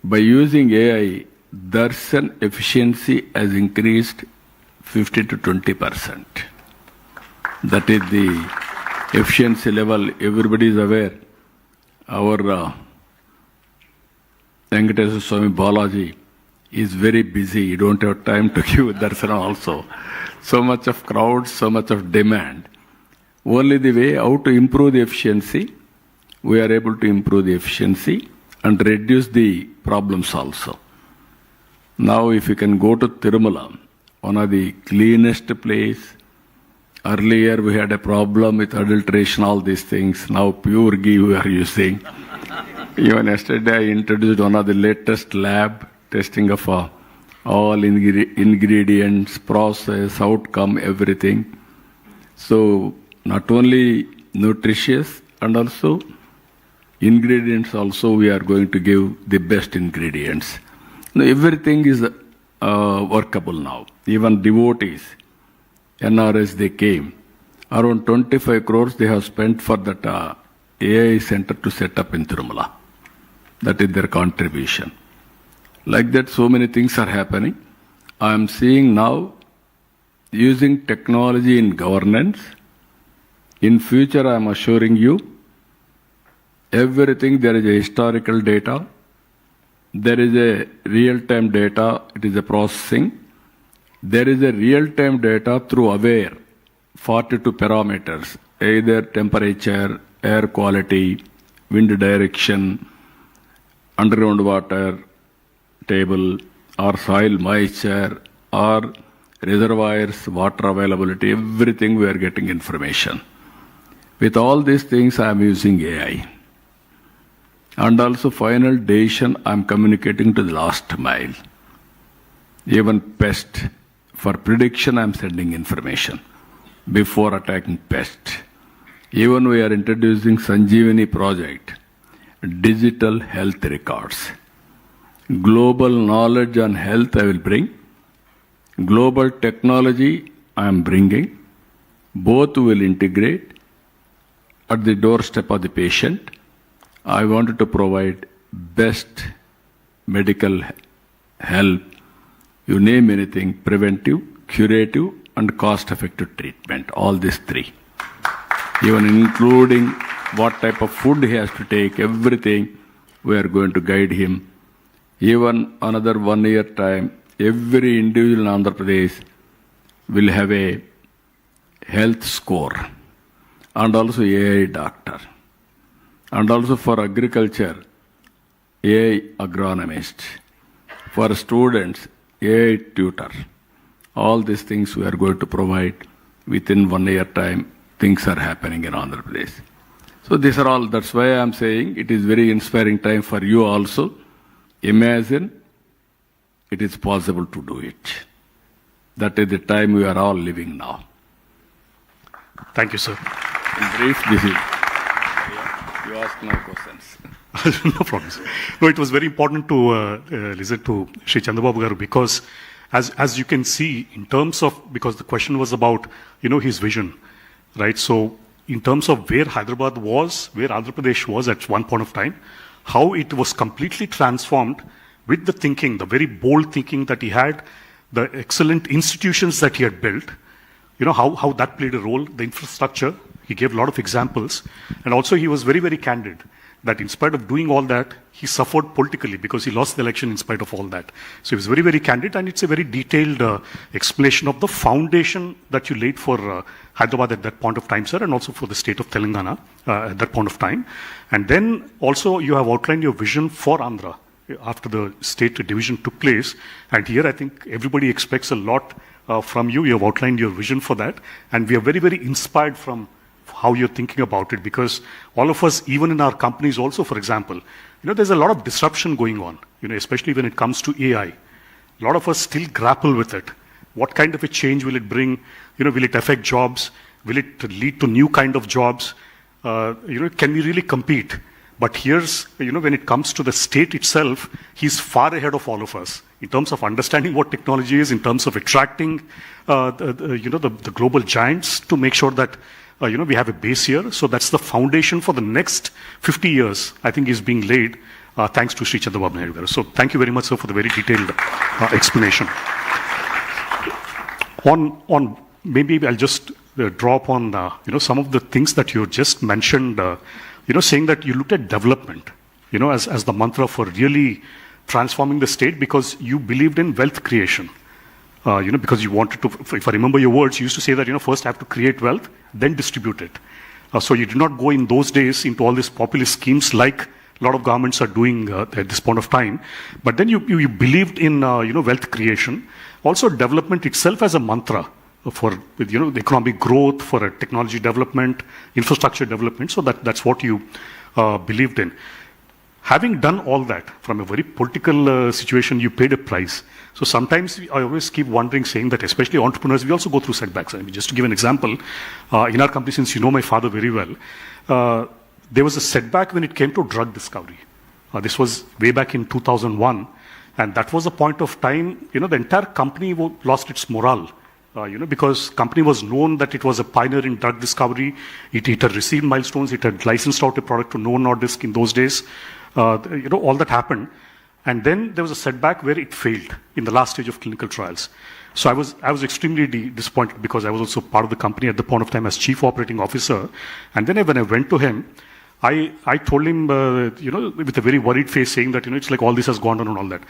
F: By using AI, darshan efficiency has increased 50 to 20%. That is the efficiency level. Everybody is aware. Our Venkateswara Swami Balaji is very busy. You don't have time to give darshan also. So much of crowd, so much of demand. Only the way how to improve the efficiency, we are able to improve the efficiency and reduce the problems also. Now if you can go to Tirumala, one of the cleanest place. Earlier we had a problem with adulteration, all these things. Now pure ghee we are using. Even yesterday I introduced one of the latest lab testing of all ingredients, process, outcome, everything. So not only nutritious and also ingredients also we are going to give the best ingredients. Now, everything is workable now. Even devotees, NRS, they came. Around 25 crores they have spent for that AI center to set up in Tirumala. That is their contribution. Like that, so many things are happening. I am seeing now using technology in governance. In future, I am assuring you, everything there is a historical data, there is a real-time data, it is a processing. There is a real-time data through AWARE, 42 parameters, either temperature, air quality, wind direction, underground water table, or soil moisture, or reservoirs, water availability, everything we are getting information. With all these things, I am using AI. And also final decision, I am communicating to the last mile. Even pest, for prediction, I am sending information before attacking pest. Even we are introducing Sanjeevani project, digital health records. Global knowledge on health I will bring. Global technology I am bringing. Both will integrate at the doorstep of the patient. I wanted to provide best medical help, you name anything, preventive, curative, and cost-effective treatment, all these three. Even including what type of food he has to take, everything, we are going to guide him. Even another 1 year time, every individual in Andhra Pradesh will have a health score and also AI doctor. And also for agriculture, AI agronomist. For students, AI tutor. All these things we are going to provide within 1 year time. Things are happening in Andhra Pradesh. So these are all, that's why I am saying it is very inspiring time for you also. Imagine it is possible to do it. That is the time we are all living now.
E: Thank you, sir.
F: In brief, this is. You ask no questions.
E: No problem, sir. No, it was very important to listen to Shri Chandrababu Garu because, as you can see, in terms of, because the question was about, his vision, right? So, in terms of where Hyderabad was, where Andhra Pradesh was at one point of time, how it was completely transformed with the thinking, the very bold thinking that he had, the excellent institutions that he had built, how that played a role, the infrastructure. He gave a lot of examples. And also he was very, very candid that in spite of doing all that, he suffered politically because he lost the election in spite of all that. So he was very, very candid, and it's a very detailed explanation of the foundation that you laid for Hyderabad at that point of time, sir, and also for the state of Telangana at that point of time. And then also you have outlined your vision for Andhra after the state division took place. And here I think everybody expects a lot from you. You have outlined your vision for that. And we are very, very inspired from how you're thinking about it, because all of us, even in our companies also, for example, there's a lot of disruption going on, especially when it comes to AI. A lot of us still grapple with it. What kind of a change will it bring? Will it affect jobs? Will it lead to new kind of jobs? Can we really compete? But here's, when it comes to the state itself, he's far ahead of all of us in terms of understanding what technology is, in terms of attracting, the global giants to make sure that we have a base here. So that's the foundation for the next 50 years, I think, is being laid thanks to Sri Chandrababu Naidu. So thank you very much, sir, for the very detailed explanation. On maybe I'll just draw upon some of the things that you just mentioned. Saying that you looked at development, as the mantra for really transforming the state, because you believed in wealth creation. Because you wanted to, if I remember your words, you used to say that, first have to create wealth, then distribute it. So you did not go in those days into all these populist schemes like a lot of governments are doing at this point of time. But then you believed in, wealth creation. Also development itself as a mantra for, the economic growth, for technology development, infrastructure development. So that's what you believed in. Having done all that from a very political situation, you paid a price. So sometimes I always keep wondering, saying that especially entrepreneurs, we also go through setbacks. I mean, just to give an example, in our company, since you know my father very well, there was a setback when it came to drug discovery. This was way back in 2001. And that was a point of time, the entire company lost its morale. Because company was known that it was a pioneer in drug discovery. It had received milestones. It had licensed out a product to Novo Nordisk in those days. All that happened. And then there was a setback where it failed in the last stage of clinical trials. So I was extremely disappointed, because I was also part of the company at the point of time as chief operating officer. And then when I went to him, I told him, with a very worried face, saying that, it's like all this has gone on and all that.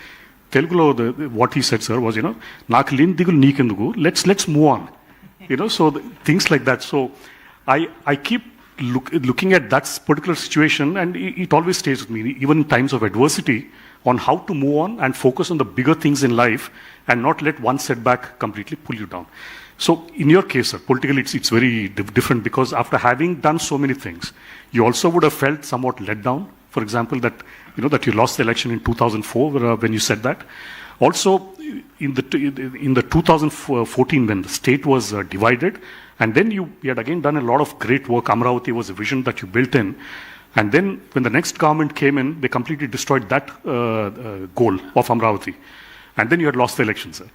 E: Telugulo, what he said, sir, was, "Naaku leni digulu neekenduku, let's move on." So things like that. So I keep looking at that particular situation, and it always stays with me, even in times of adversity, on how to move on and focus on the bigger things in life and not let one setback completely pull you down. So in your case, sir, politically it's very different, because after having done so many things, you also would have felt somewhat let down. For example, that you lost the election in 2004 when you said that. Also, in the 2014, when the state was divided, and then you had again done a lot of great work. Amravati was a vision that you built in. And then when the next government came in, they completely destroyed that goal of Amravati. And then you had lost the election, sir.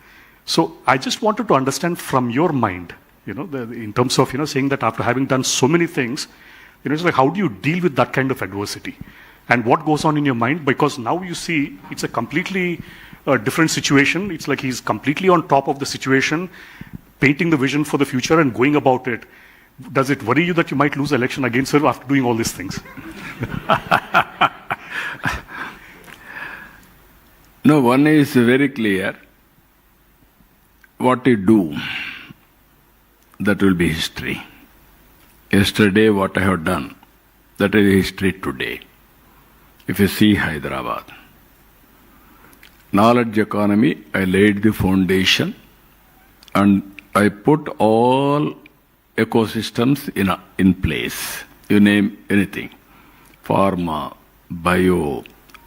E: So I just wanted to understand from your mind, in terms of, saying that after having done so many things, it's like, how do you deal with that kind of adversity? And what goes on in your mind? Because now you see it's a completely different situation. It's like he's completely on top of the situation, painting the vision for the future and going about it. Does it worry you that you might lose the election again, sir, after doing all these things?
F: No, one is very clear. What you do, that will be history. Yesterday, what I have done, that is history today. If you see Hyderabad, knowledge economy, I laid the foundation and I put all ecosystems in place. You name anything. Pharma, bio,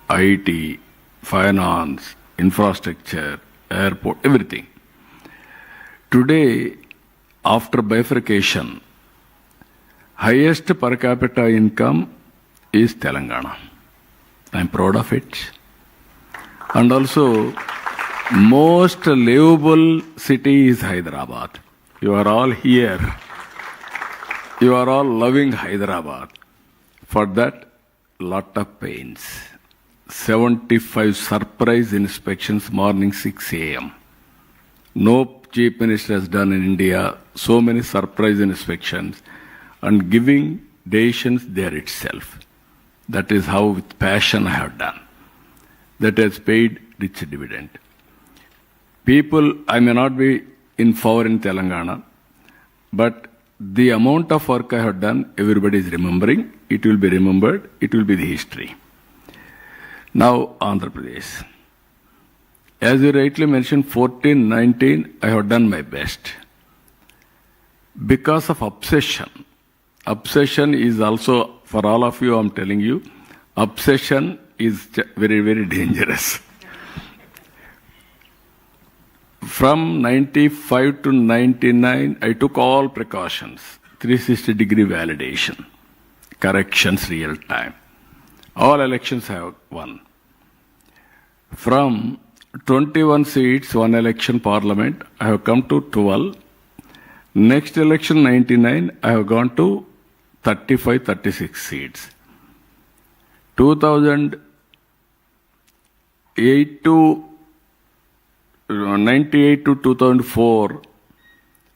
F: IT, finance, infrastructure, airport, everything. Today, after bifurcation, highest per capita income is Telangana. I'm proud of it. And also, most livable city is Hyderabad. You are all here. You are all loving Hyderabad. For that, lot of pains. 75 surprise inspections morning 6 a.m. No chief minister has done in India so many surprise inspections and giving decisions there itself. That is how with passion I have done. That has paid rich dividend. People, I may not be in power in Telangana, but the amount of work I have done, everybody is remembering. It will be remembered. It will be the history. Now, Andhra Pradesh. As you rightly mentioned, 14, 19, I have done my best. Because of obsession. Obsession is also, for all of you, I'm telling you, obsession is very, very dangerous. From 95 to 99, I took all precautions. 360-degree validation. Corrections real time. All elections I have won. From 21 seats, one election parliament, I have come to 12. Next election, 99, I have gone to 35, 36 seats. 2008 to 98 to 2004,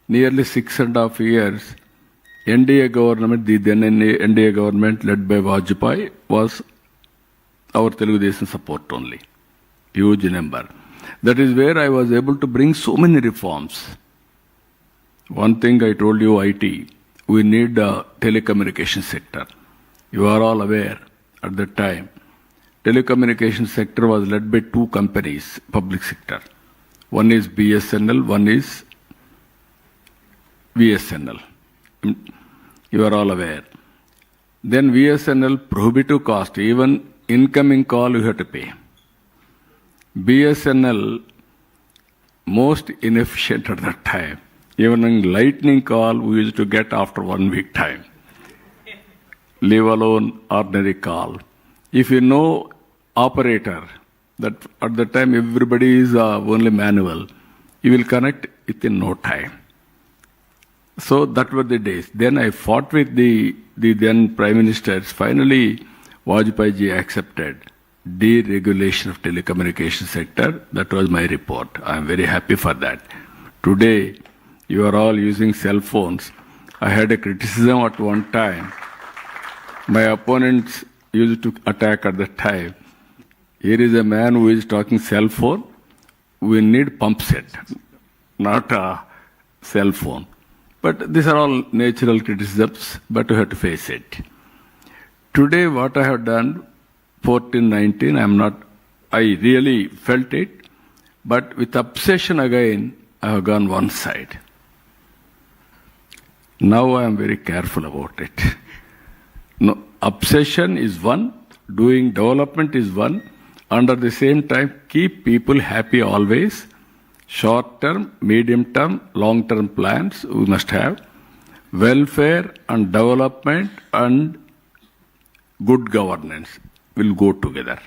F: nearly 6.5 years, NDA government, the then NDA government led by Vajpayee, was our Telugu Desam support only. Huge number. That is where I was able to bring so many reforms. One thing I told you, IT, we need a telecommunication sector. You are all aware at that time, telecommunication sector was led by two companies, public sector. One is BSNL, one is VSNL. You are all aware. Then VSNL, prohibitive cost, even incoming call you have to pay. BSNL, most inefficient at that time. Even a lightning call we used to get after 1 week time. Leave alone ordinary call. If you know operator, that at the time everybody is only manual, you will connect within no time. So that were the days. Then I fought with the then Prime Ministers. Finally, Vajpayee ji accepted deregulation of telecommunication sector. That was my report. I am very happy for that. Today, you are all using cell phones. I had a criticism at one time. My opponents used to attack at that time. Here is a man who is talking cell phone. We need pump set, not a cell phone. But these are all natural criticisms, but we have to face it. Today, what I have done, 14, 19, I really felt it, but with obsession again, I have gone one side. Now I am very careful about it. No, obsession is one, doing development is one, under the same time, keep people happy always. Short-term, medium-term, long-term plans we must have. Welfare and development and good governance will go together.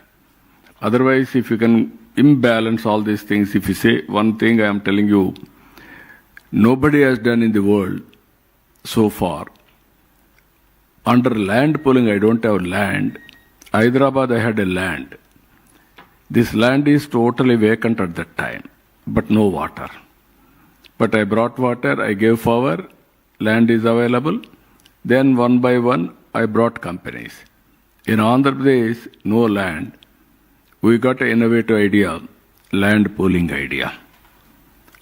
F: Otherwise, if you can imbalance all these things, if you say one thing I am telling you, nobody has done in the world so far. Under land pooling, I don't have land. Hyderabad, I had a land. This land is totally vacant at that time, but no water. But I brought water, I gave power, land is available. Then one by one, I brought companies. In Andhra Pradesh, no land. We got an innovative idea, land pooling idea.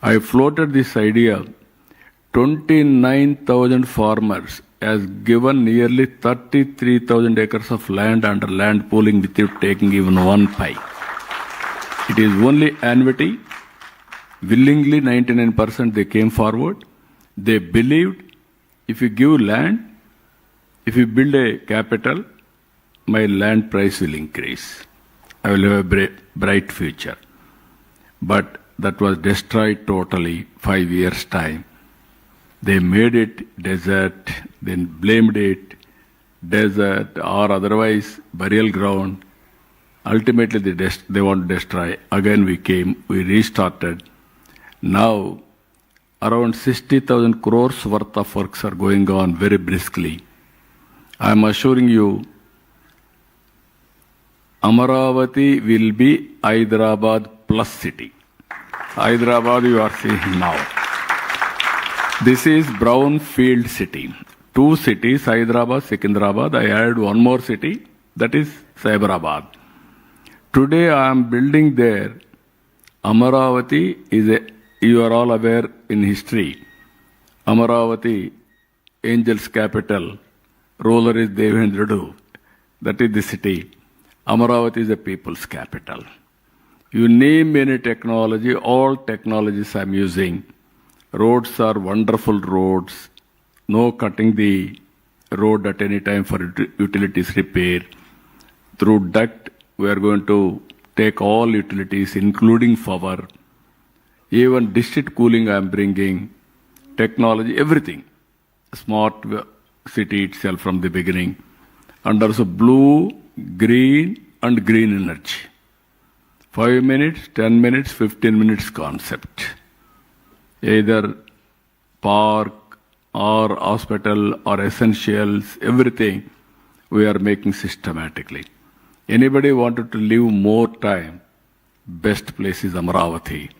F: I floated this idea. 29,000 farmers has given nearly 33,000 acres of land under land pooling without taking even one pie. It is only annuity. Willingly, 99% they came forward. They believed if you give land, if you build a capital, my land price will increase. I will have a bright future. But that was destroyed totally 5 years' time. They made it desert, then blamed it desert or otherwise burial ground. Ultimately, they want to destroy. Again we came, we restarted. Now, around 60,000 crores worth of works are going on very briskly. I am assuring you, Amaravati will be Hyderabad plus city. Hyderabad you are seeing now. This is brownfield city. 2 cities, Hyderabad, Secunderabad. I added one more city, That is Cyberabad. Today I am building there. Amaravati you are all aware in history. Amaravati, Angels capital, ruler is Devendradu. That is the city. Amaravati is the people's capital. You name any technology, all technologies I am using. Roads are wonderful roads. No cutting the road at any time for utilities repair. Through duct, we are going to take all utilities, including power. Even district cooling I am bringing. Technology, everything. Smart city itself from the beginning. And also blue, green, and green energy. 5 minutes, 10 minutes, 15 minutes concept. Either park or hospital or essentials, everything we are making systematically. Anybody wanted to live more time, best place is Amaravati.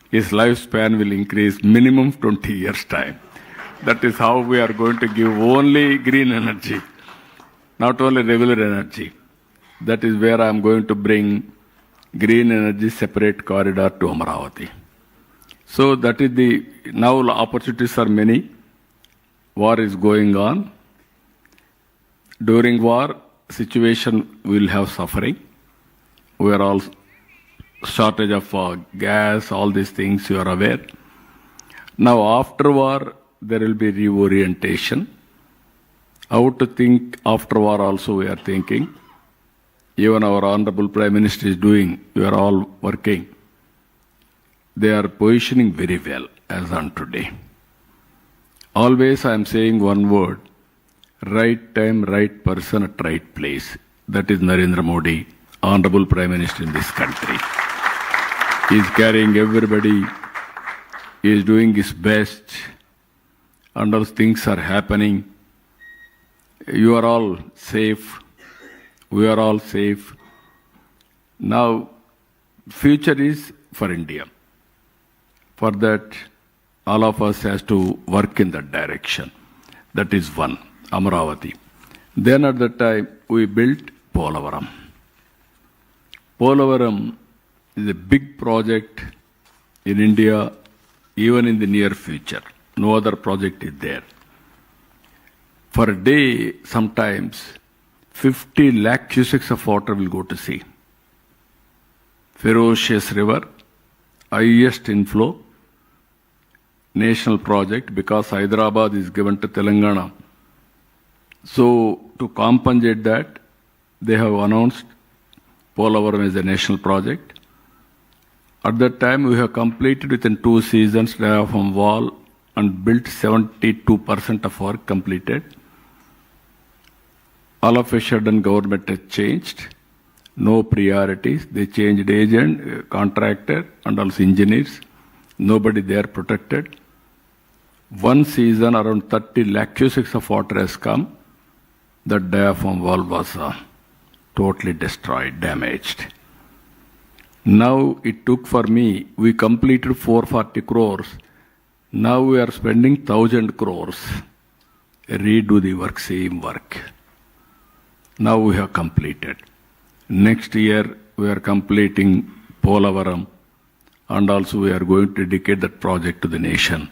F: His lifespan will increase minimum 20 years time. That is how we are going to give only green energy, not only regular energy. That is where I am going to bring green energy separate corridor to Amaravati. So that is now opportunities are many. War is going on. During war, situation will have suffering. We are all shortage of gas, all these things you are aware. Now after war, there will be reorientation. How to think after war also we are thinking. Even our Honorable Prime Minister is doing, we are all working. They are positioning very well as on today. Always I am saying one word, right time, right person at right place. That is Narendra Modi, Honorable Prime Minister in this country. He is carrying everybody, he is doing his best, and all things are happening. You are all safe. We are all safe. Now, future is for India. For that, all of us has to work in that direction. That is one, Amaravati. Then at that time, we built Polavaram. Polavaram is a big project in India, even in the near future. No other project is there. For a day, sometimes, 50 lakh cusecs of water will go to sea. Ferocious river, highest inflow, national project because Hyderabad is given to Telangana. So to compensate that, they have announced Polavaram as a national project. At that time, we have completed within 2 seasons diaphragm wall and built 72% of work completed. All of a sudden, government has changed. No priorities. They changed agent, contractor, and also engineers. Nobody there protected. One season, around 30 lakh cusecs of water has come. That diaphragm wall was totally destroyed, damaged. Now it took for me, we completed 440 crores. Now we are spending 1,000 crores. Redo the work, same work. Now we have completed. Next year we are completing Polavaram, and also we are going to dedicate that project to the nation.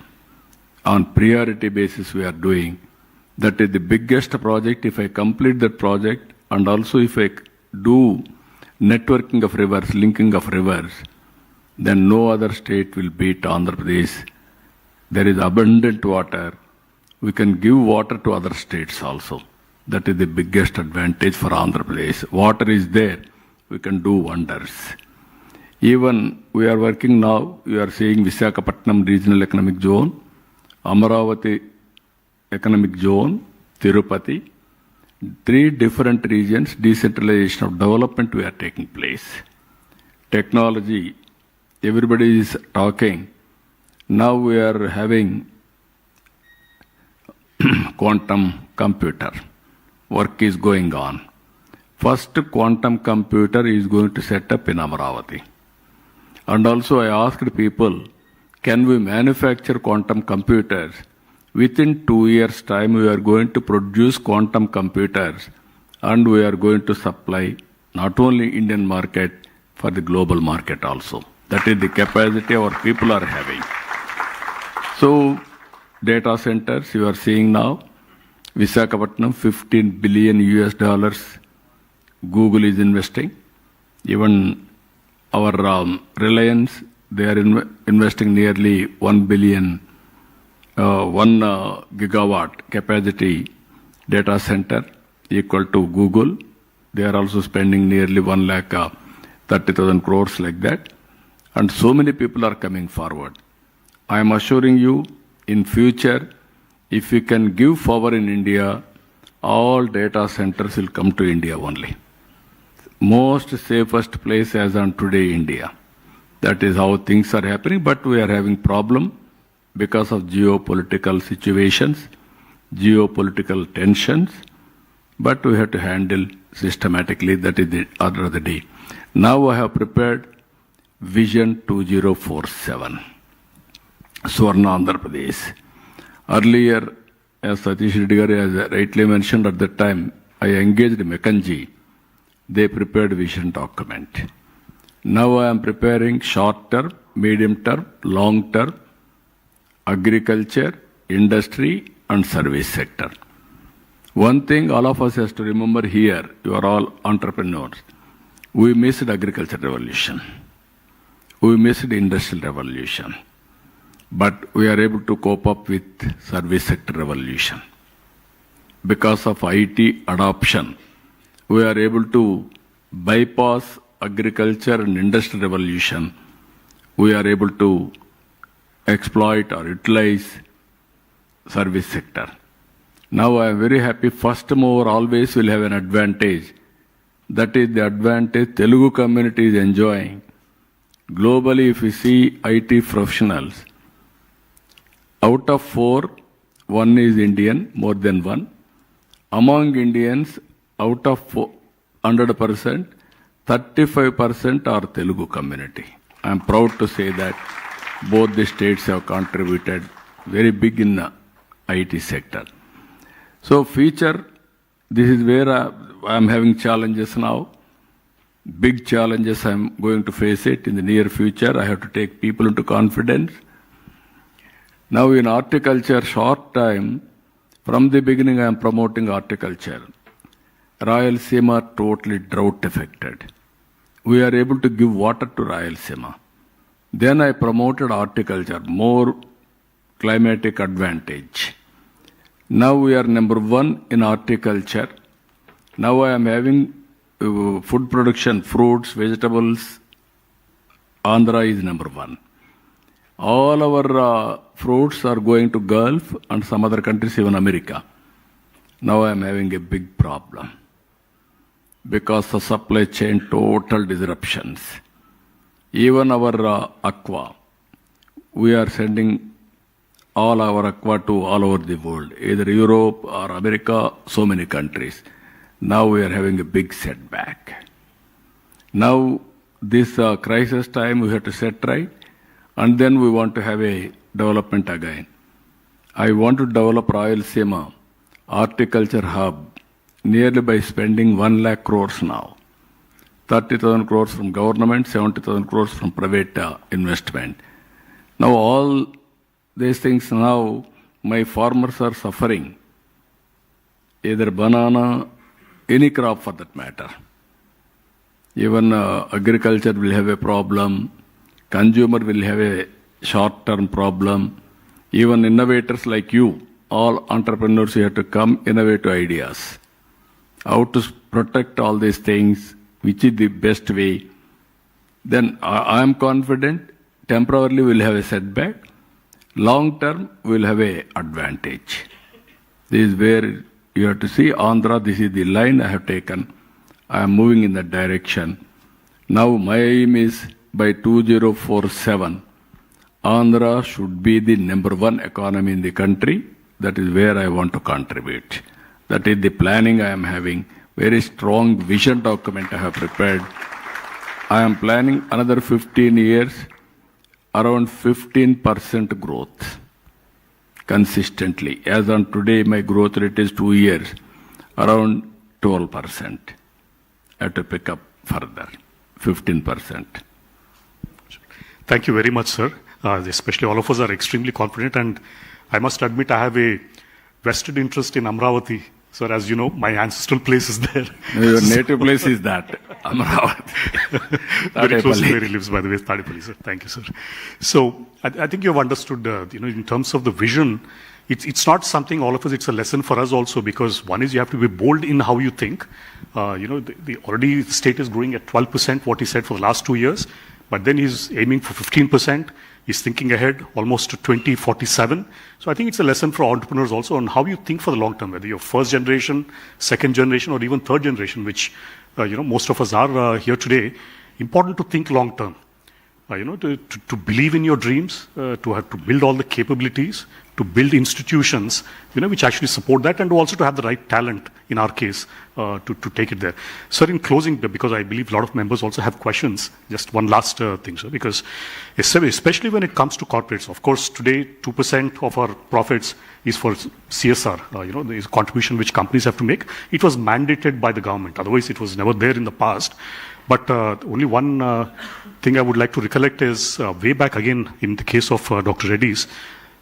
F: On priority basis we are doing. That is the biggest project. If I complete that project, and also if I do networking of rivers, linking of rivers, then no other state will beat Andhra Pradesh. There is abundant water. We can give water to other states also. That is the biggest advantage for Andhra Pradesh. Water is there. We can do wonders. Even we are working now, we are seeing Visakhapatnam Regional Economic Zone, Amaravati Economic Zone, Tirupati, 3 different regions, decentralization of development we are taking place. Technology, everybody is talking. Now we are having quantum computer. Work is going on. First quantum computer is going to set up in Amaravati. And also I asked people, can we manufacture quantum computers? Within 2 years' time, we are going to produce quantum computers and we are going to supply not only Indian market, for the global market also. That is the capacity our people are having. So, data centers, you are seeing now, Visakhapatnam, $15 billion US, Google is investing. Even our Reliance, they are investing nearly 1 billion, 1 gigawatt capacity data center equal to Google. They are also spending nearly 1,30,000 crores like that. And so many people are coming forward. I am assuring you, in future, if we can give power in India, all data centers will come to India only. Most safest place as on today, India. That is how things are happening, but we are having problem because of geopolitical situations, geopolitical tensions, but we have to handle systematically. That is the order of the day. Now I have prepared Vision 2047, Swarna Andhra Pradesh. Earlier, as Satish Reddy has rightly mentioned at that time, I engaged McKinsey. They prepared vision document. Now I am preparing short term, medium term, long term, agriculture, industry and service sector. One thing all of us has to remember here, you are all entrepreneurs. We missed agriculture revolution. We missed industrial revolution. But we are able to cope up with service sector revolution. Because of IT adoption, we are able to bypass agriculture and industrial revolution. We are able to exploit or utilize service sector. Now I am very happy, first mover always will have an advantage. That is the advantage Telugu community is enjoying. Globally, if we see IT professionals, out of 4, 1 is Indian, more than 1. Among Indians, out of 100%, 35% are Telugu community. I am proud to say that both the states have contributed very big in the IT sector. So future, this is where I am having challenges now. Big challenges I am going to face it in the near future. I have to take people into confidence. Now in horticulture, short time, from the beginning I am promoting horticulture. Rayalaseema totally drought affected. We are able to give water to Rayalaseema. Then I promoted horticulture, more climatic advantage. Now we are number 1 in horticulture. Now I am having food production, fruits, vegetables. Andhra is number 1. All our fruits are going to Gulf and some other countries, even America. Now I am having a big problem because of supply chain total disruptions. Even our aqua, we are sending all our aqua to all over the world, either Europe or America, so many countries. Now we are having a big setback. Now this crisis time we have to set right, and then we want to have a development again. I want to develop Rayalaseema horticulture hub nearly by spending 1 lakh crores now. 30,000 crores from government, 70,000 crores from private investment. Now all these things now, my farmers are suffering. Either banana, any crop for that matter. Even agriculture will have a problem. Consumer will have a short-term problem. Even innovators like you, all entrepreneurs, you have to come innovate ideas. How to protect all these things, which is the best way. Then I am confident, temporarily we'll have a setback. Long term, we'll have a advantage. This is where you have to see Andhra, this is the line I have taken. I am moving in that direction. Now my aim is by 2047, Andhra should be the number 1 economy in the country. That is where I want to contribute. That is the planning I am having. Very strong vision document I have prepared. I am planning another 15 years, around 15% growth consistently. As on today, my growth rate is 2 years, around 12%. I have to pick up further, 15%.
E: Thank you very much, sir. Especially all of us are extremely confident, and I must admit I have a vested interest in Amravati. Sir, as you know, my ancestral place is there.
F: Your native place is that, Amravati.
E: Very close to where he lives, by the way, Tadipalli, sir. Thank you, sir. So, I think you have understood, in terms of the vision, it's not something all of us, it's a lesson for us also, because one is you have to be bold in how you think. Already the state is growing at 12%, what he said for the last 2 years, but then he's aiming for 15%. He's thinking ahead, almost to 2047. So I think it's a lesson for entrepreneurs also on how you think for the long term, whether you're first generation, second generation, or even third generation, which, most of us are here today. Important to think long term. To believe in your dreams, to have to build all the capabilities, to build institutions, which actually support that, and also to have the right talent, in our case, to take it there. Sir, in closing, because I believe a lot of members also have questions, just one last thing, sir, because especially when it comes to corporates, of course, today 2% of our profits is for CSR, the contribution which companies have to make. It was mandated by the government. Otherwise, it was never there in the past. But only one thing I would like to recollect is way back again in the case of Dr. Reddy's,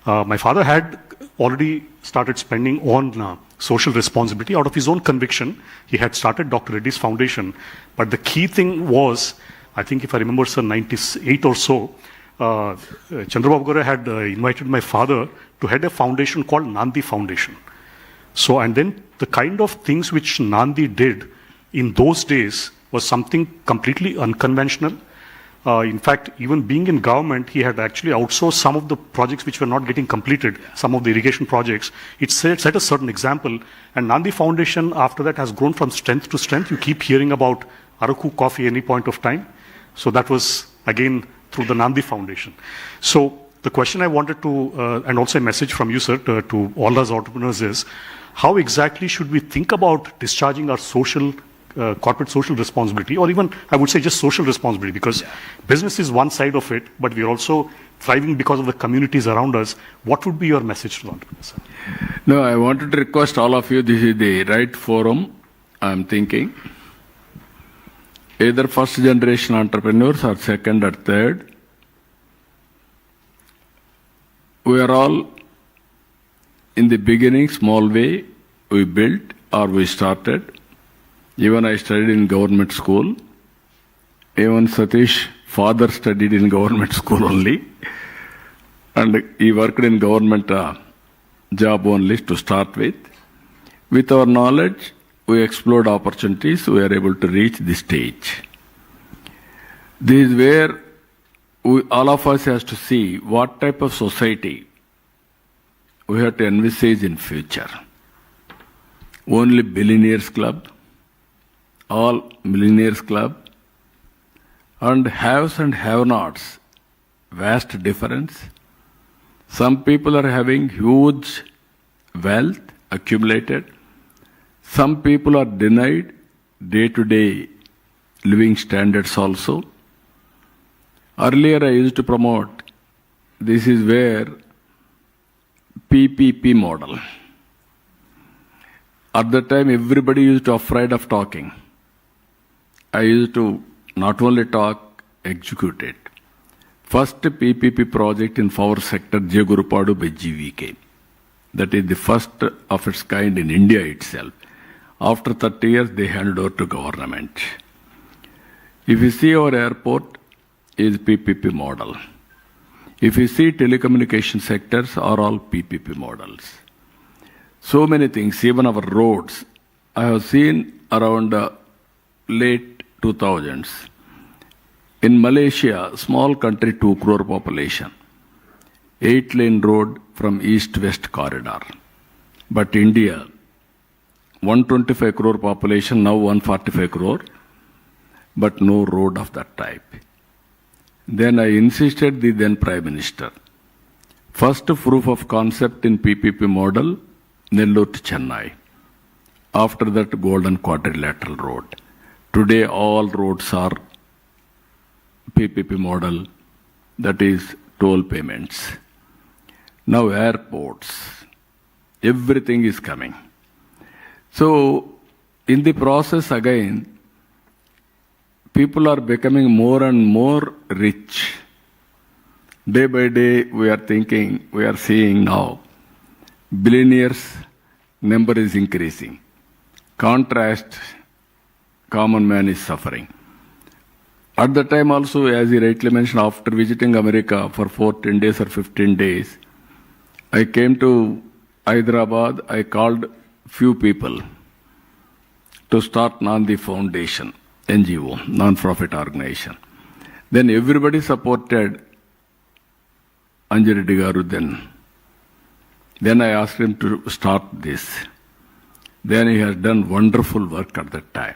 E: my father had already started spending on social responsibility out of his own conviction. He had started Dr. Reddy's Foundation. But the key thing was, I think if I remember, sir, 98 or so, Chandrababu had invited my father to head a foundation called Nandi Foundation. So, and then the kind of things which Nandi did in those days was something completely unconventional. In fact, even being in government, he had actually outsourced some of the projects which were not getting completed, some of the irrigation projects. It set a certain example. And Nandi Foundation, after that, has grown from strength to strength. You keep hearing about Araku coffee any point of time. So that was, again, through the Nandi Foundation. So the question I wanted to, and also a message from you, sir, to all us entrepreneurs is, how exactly should we think about discharging our corporate social responsibility, or even, I would say, just social responsibility, because business is one side of it, but we're also thriving because of the communities around us. What would be your message to the entrepreneurs?
F: No, I wanted to request all of you, this is the right forum, I'm thinking. Either first generation entrepreneurs or second or third. We are all in the beginning, small way, we built or we started. Even I studied in government school. Even Satish, father studied in government school only. And he worked in government job only to start with. With our knowledge, we explored opportunities, we are able to reach this stage. This is where all of us has to see what type of society we have to envisage in future. Only billionaires club, all millionaires club, and haves and have-nots, vast difference. Some people are having huge wealth accumulated. Some people are denied day-to-day living standards also. Earlier I used to promote, this is where PPP model. At that time everybody used to be afraid of talking. I used to not only talk, execute it. First PPP project in power sector, Jegurupadu by GVK. That is the first of its kind in India itself. After 30 years, they handed over to government. If you see our airport, is PPP model. If you see telecommunication sectors are all PPP models. So many things, even our roads. I have seen around late 2000s. In Malaysia, small country, 2 crore population, 8-lane road from east-west corridor. But India, 125 crore population, now 145 crore, but no road of that type. Then I insisted the then Prime Minister. First proof of concept in PPP model, Nellore to Chennai. After that, Golden Quadrilateral Road. Today, all roads are PPP model, that is toll payments. Now airports, everything is coming. So in the process again, people are becoming more and more rich. Day by day, we are seeing now, billionaires number is increasing. Contrast, common man is suffering. At the time also, as you rightly mentioned, after visiting America for 10 days or 15 days, I came to Hyderabad, I called few people to start Nandi Foundation, NGO, non-profit organization. Then everybody supported Anjareddy Garu then. Then I asked him to start this. Then he has done wonderful work at that time.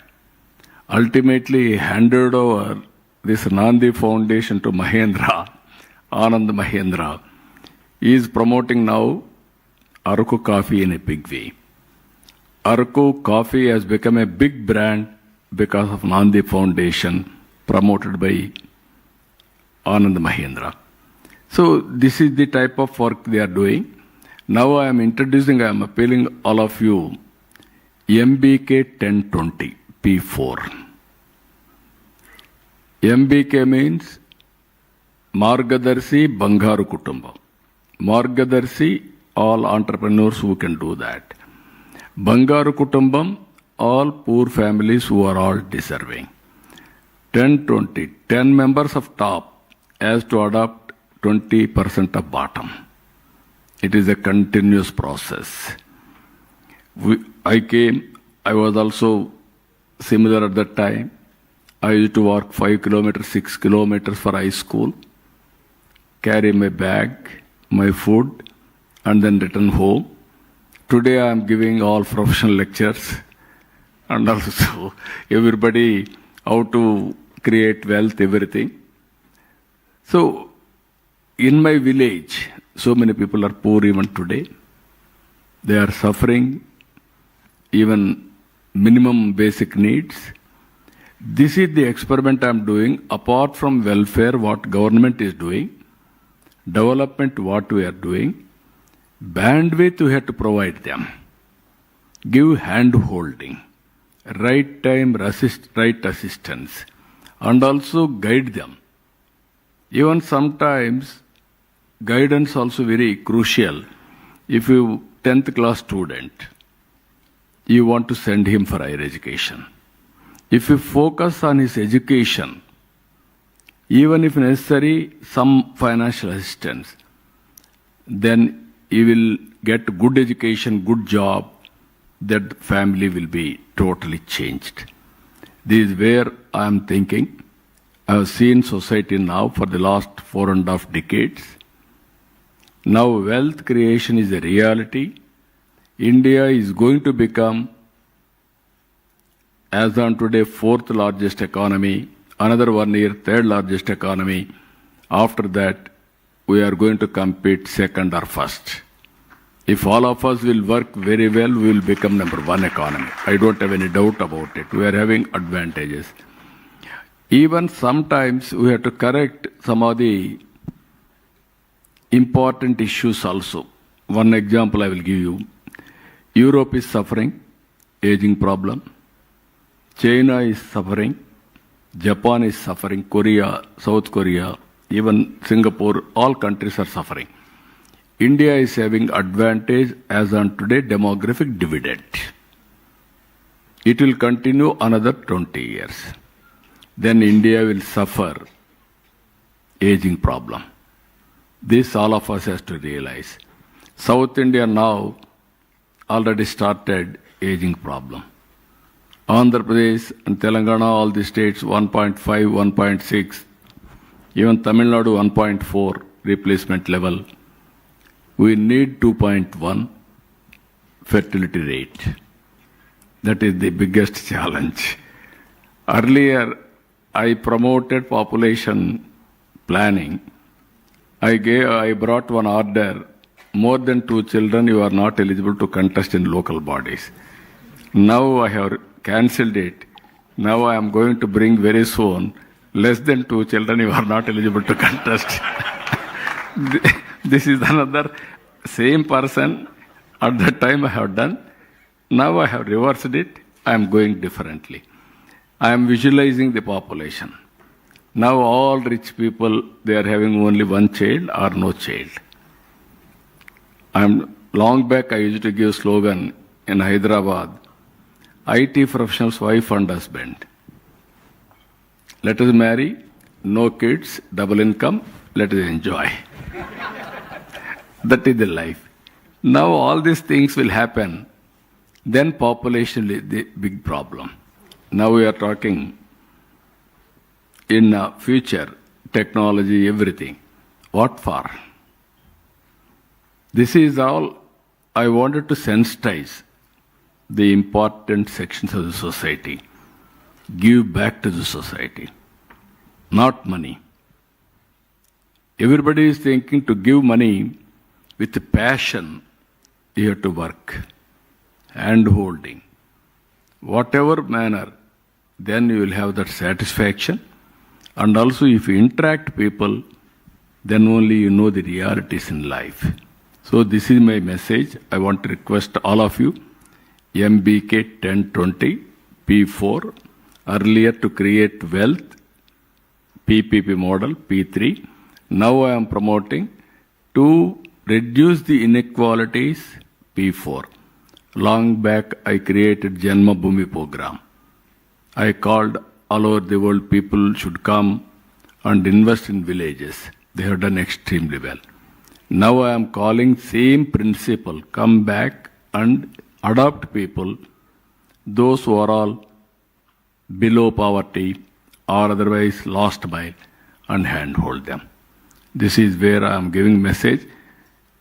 F: Ultimately, he handed over this Nandi Foundation to Mahendra, Anand Mahendra. He is promoting now Araku coffee in a big way. Araku coffee has become a big brand because of Nandi Foundation promoted by Anand Mahendra. So this is the type of work they are doing. Now I am appealing all of you, MBK 1020, P4. MBK means Margadarshi Bangaru Kutumba. Margadarshi, all entrepreneurs who can do that. Bangaru Kutumbam, all poor families who are all deserving. 1020, 10 members of top has to adopt 20% of bottom. It is a continuous process. I was also similar at that time. I used to walk 5 kilometers, 6 kilometers for high school, carry my bag, my food, and then return home. Today I am giving all professional lectures and also everybody how to create wealth, everything. So in my village, so many people are poor even today. They are suffering even minimum basic needs. This is the experiment I am doing. Apart from welfare, what government is doing, development, what we are doing, bandwidth we have to provide them. Give hand-holding, right time, right assistance, and also guide them. Even sometimes, guidance also very crucial. If you 10th class student, you want to send him for higher education. If you focus on his education, even if necessary, some financial assistance, then he will get good education, good job, that family will be totally changed. This is where I am thinking. I have seen society now for the last 4.5 decades. Now wealth creation is a reality. India is going to become, as on today, 4th largest economy, another 1 year, 3rd largest economy. After that, we are going to compete 2nd or 1st. If all of us will work very well, we will become number 1 economy. I don't have any doubt about it. We are having advantages. Even sometimes we have to correct some of the important issues also. One example I will give you. Europe is suffering, aging problem. China is suffering, Japan is suffering, Korea, South Korea, even Singapore, all countries are suffering. India is having advantage as on today demographic dividend. It will continue another 20 years. Then India will suffer aging problem. This all of us has to realize. South India now already started aging problem. Andhra Pradesh and Telangana, all the states 1.5, 1.6, even Tamil Nadu 1.4 replacement level. We need 2.1 fertility rate. That is the biggest challenge. Earlier, I promoted population planning. I brought one order, more than 2 children, you are not eligible to contest in local bodies. Now I have cancelled it. Now I am going to bring very soon, less than 2 children, you are not eligible to contest. This is another same person at that time I have done. Now I have reversed it. I am going differently. I am visualizing the population. Now all rich people, they are having only one child or no child. Long back I used to give slogan in Hyderabad, IT professionals, wife and husband. Let us marry, no kids, double income, let us enjoy. That is the life. Now all these things will happen, then population is the big problem. Now we are talking in future, technology, everything. What for? This is all I wanted to sensitize the important sections of the society. Give back to the society, not money. Everybody is thinking to give money with passion. You have to work, hand-holding, whatever manner, then you will have that satisfaction. And also if you interact people, then only you know the realities in life. So this is my message. I want to request all of you, MBK 1020, P4, earlier to create wealth, PPP model, P3. Now I am promoting to reduce the inequalities, P4. Long back I created Janma Bhumi program. I called all over the world people should come and invest in villages. They have done extremely well. Now I am calling same principle, come back and adopt people, those who are all below poverty or otherwise lost by, and handhold them. This is where I am giving message.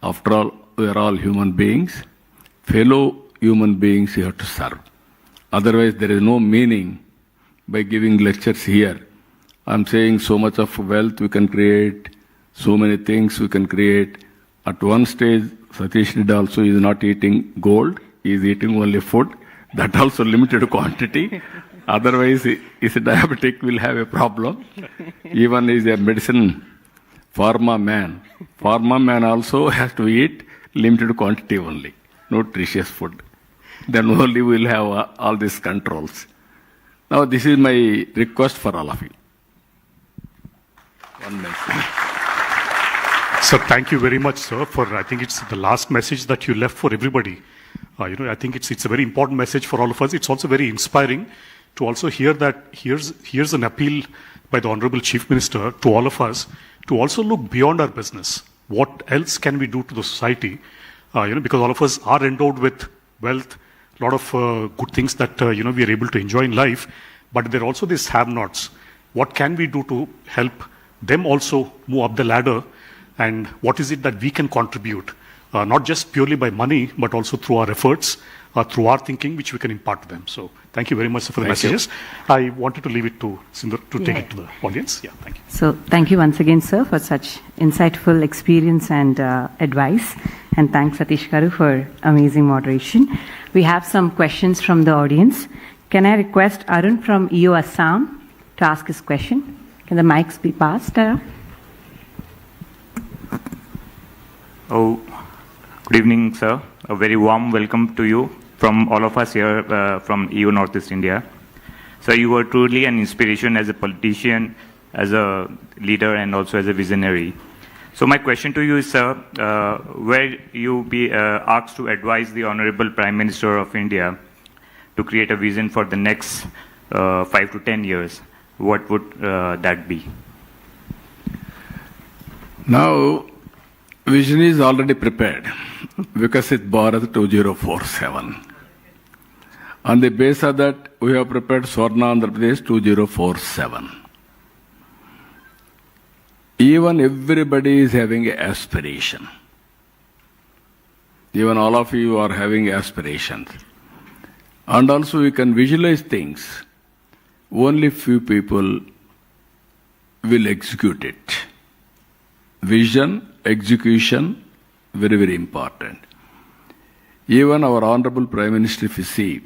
F: After all, we are all human beings. Fellow human beings you have to serve. Otherwise there is no meaning by giving lectures here. I am saying so much of wealth we can create, so many things we can create. At one stage, Satish Reddy also is not eating gold, he is eating only food, that also limited quantity. Otherwise, is a diabetic will have a problem. Even is a medicine pharma man. Pharma man also has to eat limited quantity only, nutritious food. Then only we will have all these controls. Now this is my request for all of you. One message.
E: Sir, thank you very much, sir, for I think it's the last message that you left for everybody. I think it's a very important message for all of us. It's also very inspiring to also hear that here's an appeal by the Honorable Chief Minister to all of us to also look beyond our business. What else can we do to the society? Because all of us are endowed with wealth, a lot of good things that we are able to enjoy in life, but there are also these have-nots. What can we do to help them also move up the ladder? And what is it that we can contribute, not just purely by money, but also through our efforts, through our thinking, which we can impart to them. So thank you very much for the messages. I wanted to leave it to Sindhu to take it to the audience. Yeah, thank you.
D: So thank you once again, sir, for such insightful experience and advice. And thanks, Satish Garu, for amazing moderation. We have some questions from the audience. Can I request Arun from EO Assam to ask his question? Can the mics be passed?
G: Oh, good evening, sir. A very warm welcome to you from all of us here from EU Northeast India. So you were truly an inspiration as a politician, as a leader, and also as a visionary. So my question to you is, sir, where you be asked to advise the Honorable Prime Minister of India to create a vision for the next 5 to 10 years, what would that be?
F: Now, vision is already prepared, Vikasit Bharat 2047. On the base of that, we have prepared Swarna Andhra Pradesh 2047. Even everybody is having an aspiration. Even all of you are having aspirations. And also we can visualize things. Only few people will execute it. Vision, execution, very, very important. Even our Honorable Prime Minister, if you see,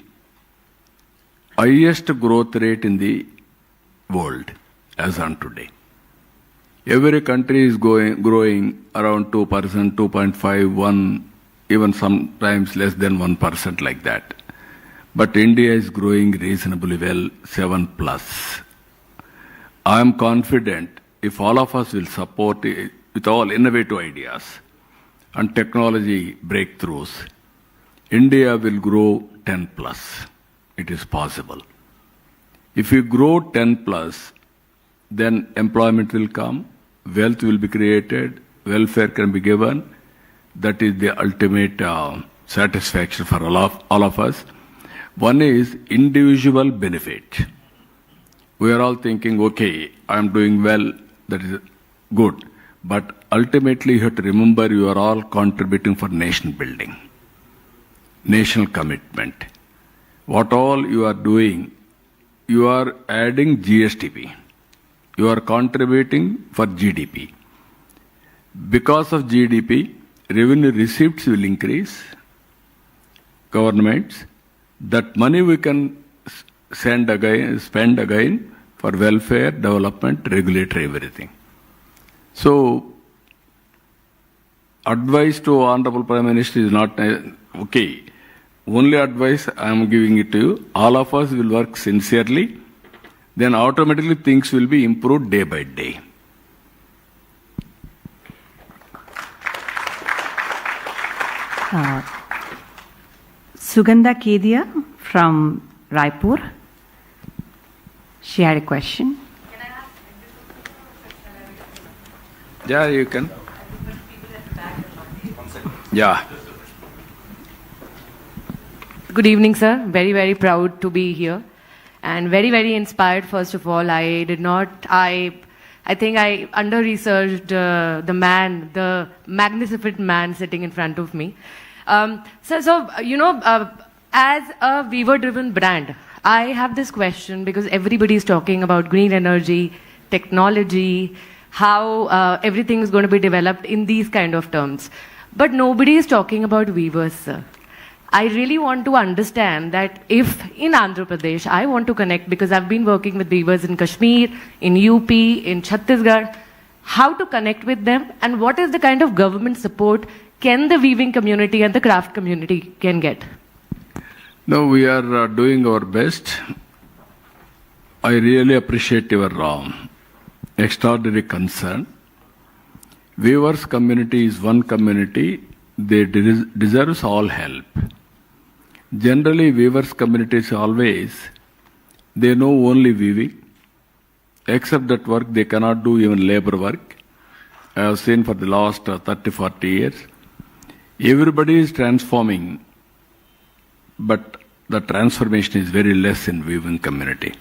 F: highest growth rate in the world as on today. Every country is growing around 2%, 2.5, 1, even sometimes less than 1% like that. but India is growing reasonably well, 7+. I am confident if all of us will support it with all innovative ideas and technology breakthroughs, India will grow 10+. It is possible. If we grow 10+, then employment will come, wealth will be created, welfare can be given. That is the ultimate satisfaction for all of us. One is individual benefit. We are all thinking, okay, I am doing well, that is good. But ultimately, you have to remember you are all contributing for nation building, national commitment. What all you are doing, you are adding GSTP. You are contributing for GDP. Because of GDP, revenue receipts will increase, governments. That money we can spend again for welfare, development, regulatory, everything. So, advice to Honorable Prime Minister is not okay. Only advice I am giving it to you. All of us will work sincerely. Then automatically things will be improved day by day.
D: Sugandha Kedia from Raipur. She had a question.
F: Yeah, you can. Yeah.
H: Good evening, sir. Very, very proud to be here. And very, very inspired, first of all. I think I under-researched the magnificent man sitting in front of me. As a weaver-driven brand, I have this question because everybody is talking about green energy, technology, how everything is going to be developed in these kind of terms. But nobody is talking about weavers, sir. I really want to understand that if in Andhra Pradesh, I want to connect because I've been working with weavers in Kashmir, in UP, in Chhattisgarh, how to connect with them and what is the kind of government support can the weaving community and the craft community can get?
F: No, we are doing our best. I really appreciate your extraordinary concern. Weavers community is one community. They deserves all help. Generally, weavers communities always, they know only weaving. Except that work, they cannot do even labor work. I have seen for the last 30, 40 years. Everybody is transforming, but the transformation is very less in weaving community.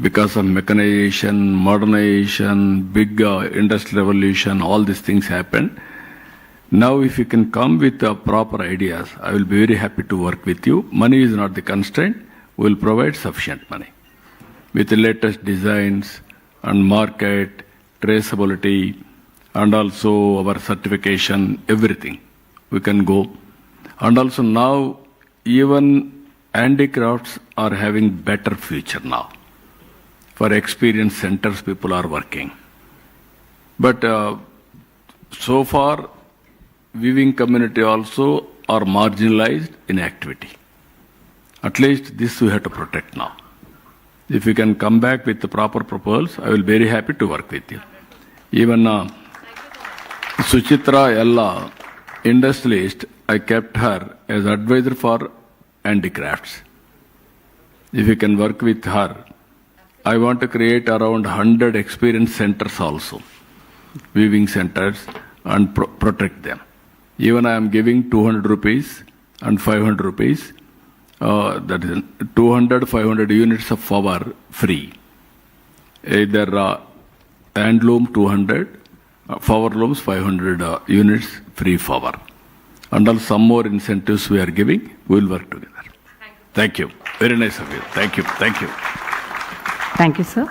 F: Because of mechanization, modernization, big industrial revolution, all these things happened. Now, if you can come with proper ideas, I will be very happy to work with you. Money is not the constraint. We will provide sufficient money. With the latest designs and market, traceability, and also our certification, everything, we can go. And also now, even handicrafts are having better future now. For experience centers, people are working. But so far, weaving community also are marginalized in activity. At least this we have to protect now. If you can come back with the proper proposals, I will be very happy to work with you. Even Suchitra Ella, industrialist, I kept her as advisor for handicrafts. If you can work with her, I want to create around 100 experience centers also, weaving centers, and protect them. Even I am giving 200 rupees and 500 rupees, that is 200, 500 units of flower free. Either handloom 200, flower looms 500 units free flower. And also some more incentives we are giving, we will work together. Thank you. Very nice of you. Thank you. Thank you.
D: Thank you, sir.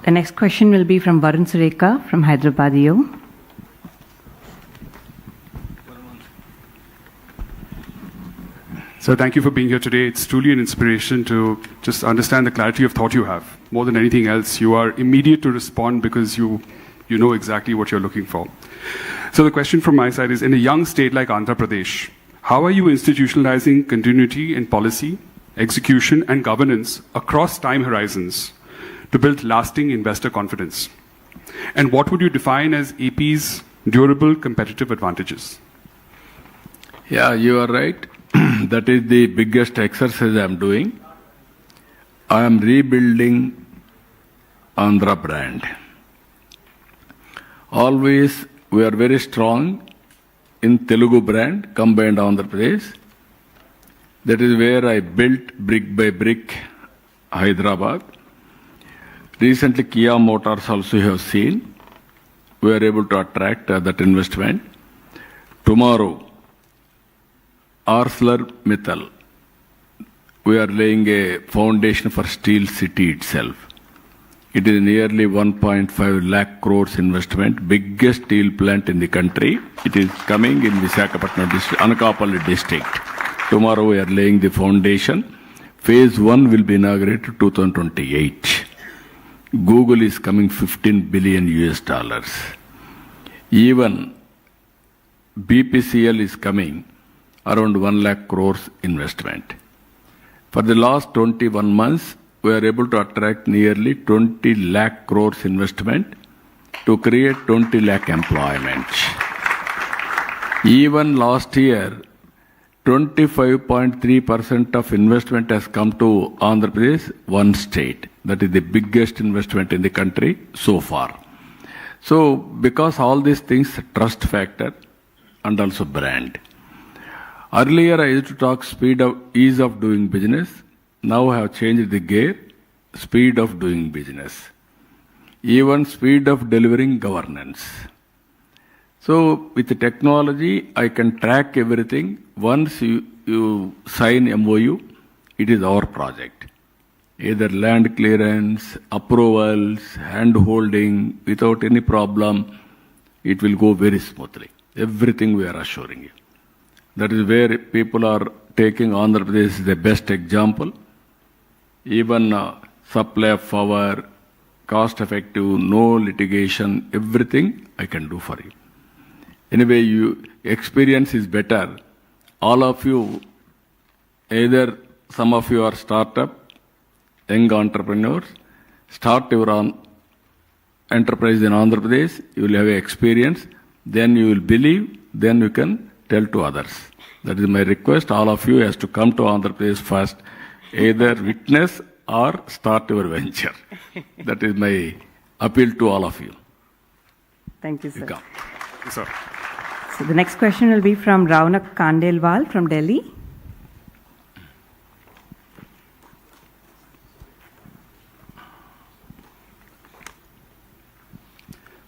D: The next question will be from Varun Sureka from Hyderabad.
I: So thank you for being here today. It's truly an inspiration to just understand the clarity of thought you have. More than anything else, you are immediate to respond because you know exactly what you're looking for. So the question from my side is, in a young state like Andhra Pradesh, how are you institutionalizing continuity in policy execution, and governance across time horizons to build lasting investor confidence? And what would you define as AP's durable competitive advantages?
F: Yeah, you are right. That is the biggest exercise I am doing. I am rebuilding Andhra brand. Always we are very strong in Telugu brand, combined Andhra Pradesh. That is where I built brick by brick Hyderabad. Recently, Kia Motors also have seen. We are able to attract that investment. Tomorrow, ArcelorMittal, we are laying a foundation for Steel City itself. It is nearly 1.5 lakh crores investment, biggest steel plant in the country. It is coming in Visakhapatnam district, Anakapalli district. Tomorrow we are laying the foundation. Phase 1 will be inaugurated 2028. Google is coming $15 billion US. Even BPCL is coming around 1 lakh crores investment. For the last 21 months, we are able to attract nearly 20 lakh crores investment to create 20 lakh employment. Even last year, 25.3% of investment has come to Andhra Pradesh, one state. That is the biggest investment in the country so far. So, because all these things, trust factor and also brand. Earlier, I used to talk ease of doing business. Now I have changed the gear, speed of doing business. Even speed of delivering governance. So, with the technology, I can track everything. Once you sign MOU, it is our project. Either land clearance, approvals, hand-holding, without any problem, it will go very smoothly. Everything we are assuring you. That is where people are taking Andhra Pradesh as the best example. Even supply of power, cost-effective, no litigation, everything I can do for you. Anyway, experience is better. All of you, either some of you are startup, young entrepreneurs, start your own enterprise in Andhra Pradesh, you will have experience, then you will believe, then you can tell to others. That is my request. All of you has to come to Andhra Pradesh first, either witness or start your venture. That is my appeal to all of you.
D: Thank you, sir.
I: Yes, sir.
D: So the next question will be from Raunak Kandelwal from Delhi.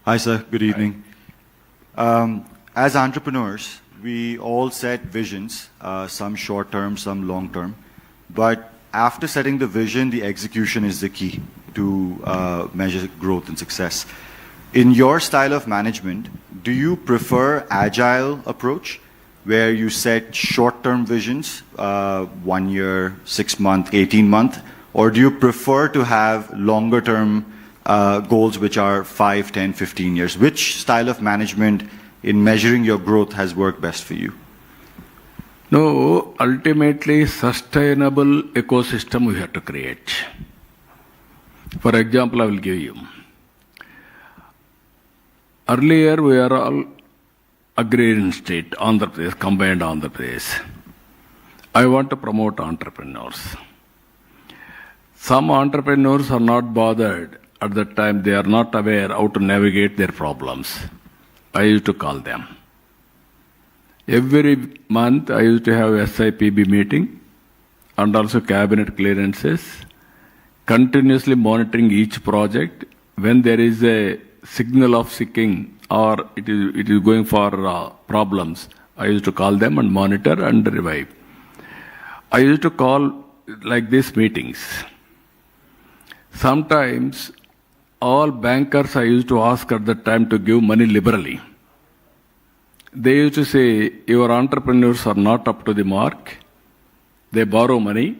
J: Hi, sir. Good evening. As entrepreneurs, we all set visions, some short-term, some long-term. But after setting the vision, the execution is the key to measure growth and success. In your style of management, do you prefer agile approach, where you set short-term visions, 1 year, 6 month, 18 month, or do you prefer to have longer-term goals which are 5, 10, 15 years? Which style of management in measuring your growth has worked best for you?
F: No, ultimately sustainable ecosystem we have to create. For example, I will give you. Earlier we are all agrarian state, Andhra Pradesh, combined Andhra Pradesh. I want to promote entrepreneurs. Some entrepreneurs are not bothered at that time, they are not aware how to navigate their problems. I used to call them. Every month I used to have SIPB meeting and also cabinet clearances, continuously monitoring each project. When there is a signal of seeking or it is going for problems, I used to call them and monitor and revive. I used to call like these meetings. Sometimes all bankers I used to ask at that time to give money liberally. They used to say, your entrepreneurs are not up to the mark. They borrow money.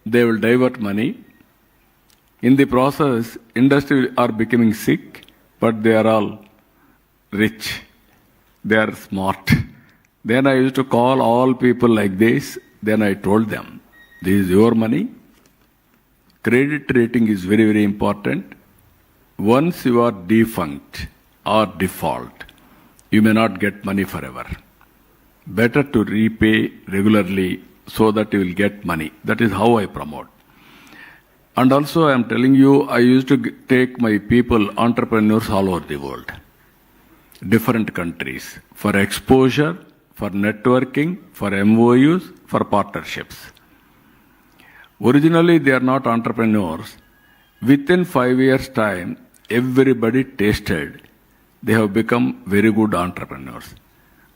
F: They will divert money. In the process, industry are becoming sick, but they are all rich. They are smart. Then I used to call all people like this. Then I told them, This is your money. Credit rating is very, very important. Once you are defunct or default, you may not get money forever. Better to repay regularly so that you will get money. That is how I promote. And also I am telling you, I used to take my people, entrepreneurs all over the world, different countries, for exposure, for networking, for MOUs, for partnerships. Originally, they are not entrepreneurs. Within 5 years' time, everybody tasted. They have become very good entrepreneurs.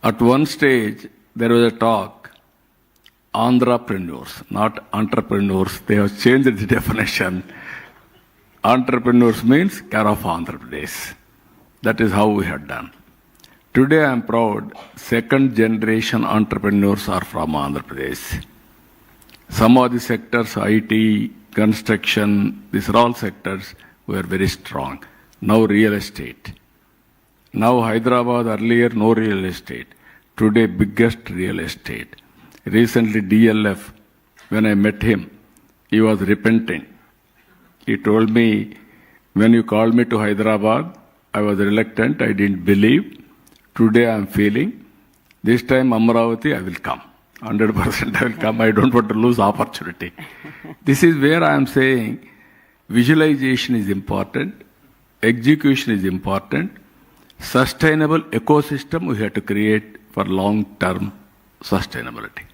F: At one stage, there was a talk, Andhrapreneurs, not entrepreneurs. They have changed the definition. Entrepreneurs means care of Andhra Pradesh. That is how we have done. Today I am proud, second generation entrepreneurs are from Andhra Pradesh. Some of the sectors, IT, construction, these are all sectors, were very strong. Now real estate. Now Hyderabad, earlier no real estate. Today biggest real estate. Recently DLF, when I met him, he was repentant. He told me, when you called me to Hyderabad, I was reluctant, I didn't believe. Today I am feeling, this time Amravati I will come. 100% I will come. I don't want to lose opportunity. This is where I am saying visualization is important, execution is important, sustainable ecosystem we have to create for long-term sustainability.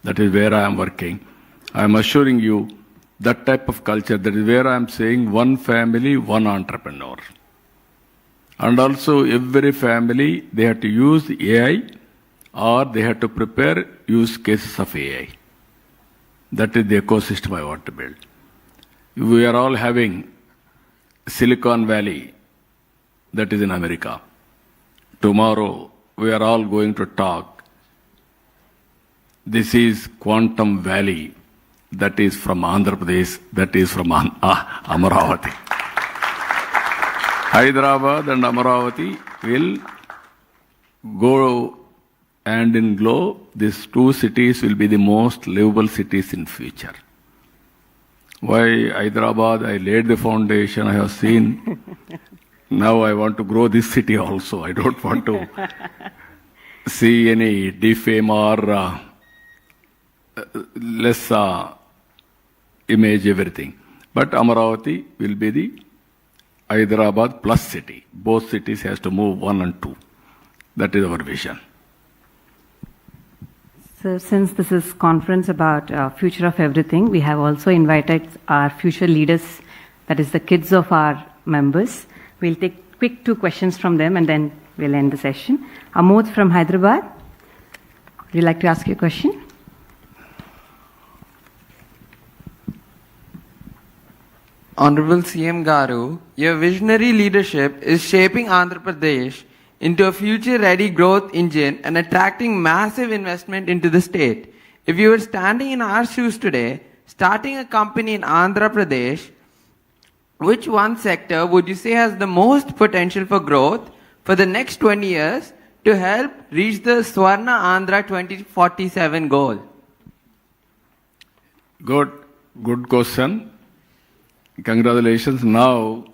F: That is where I am working. I am assuring you that type of culture, that is where I am saying one family, one entrepreneur. And also every family, they have to use AI or they have to prepare use cases of AI. That is the ecosystem I want to build. We are all having Silicon Valley, that is in America. Tomorrow, we are all going to talk. This is Quantum Valley, that is from Andhra Pradesh, that is from Amaravati. Hyderabad and Amaravati will go hand in glove. These two cities will be the most livable cities in future. Why Hyderabad? I laid the foundation, I have seen. Now I want to grow this city also. I don't want to see any defame or less image, everything. But Amaravati will be the Hyderabad plus city. Both cities has to move 1 and 2. That is our vision.
D: So since this is conference about future of everything, we have also invited our future leaders, that is the kids of our members. We'll take quick 2 questions from them and then we'll end the session. Amod from Hyderabad, would you like to ask your question?
K: Honorable CM Garu, your visionary leadership is shaping Andhra Pradesh into a future-ready growth engine and attracting massive investment into the state. If you were standing in our shoes today, starting a company in Andhra Pradesh, which one sector would you say has the most potential for growth for the next 20 years to help reach the Swarna Andhra 2047 goal?
F: Good question. Congratulations. Now,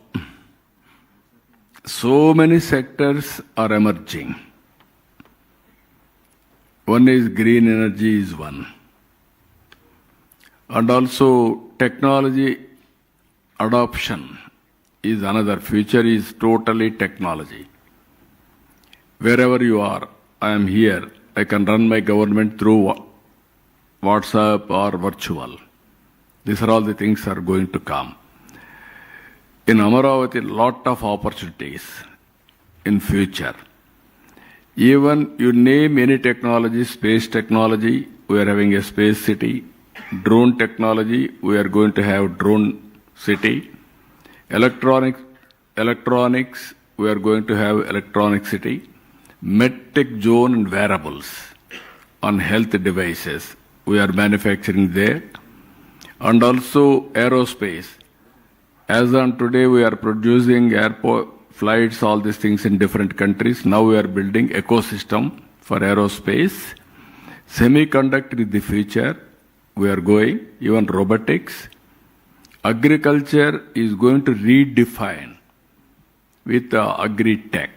F: so many sectors are emerging. One is green energy is one. And also technology adoption is another. Future is totally technology. Wherever you are, I am here. I can run my government through WhatsApp or virtual. These are all the things that are going to come. In Amaravati, lot of opportunities in future. Even you name any technology, space technology, we are having a space city. Drone technology, we are going to have drone city. Electronics, we are going to have electronic city. MedTech zone and wearables on health devices, we are manufacturing there. And also aerospace. As on today, we are producing airport flights, all these things in different countries. Now we are building ecosystem for aerospace. Semiconductor is the future. we are going, even robotics. Agriculture is going to redefine with agri-tech.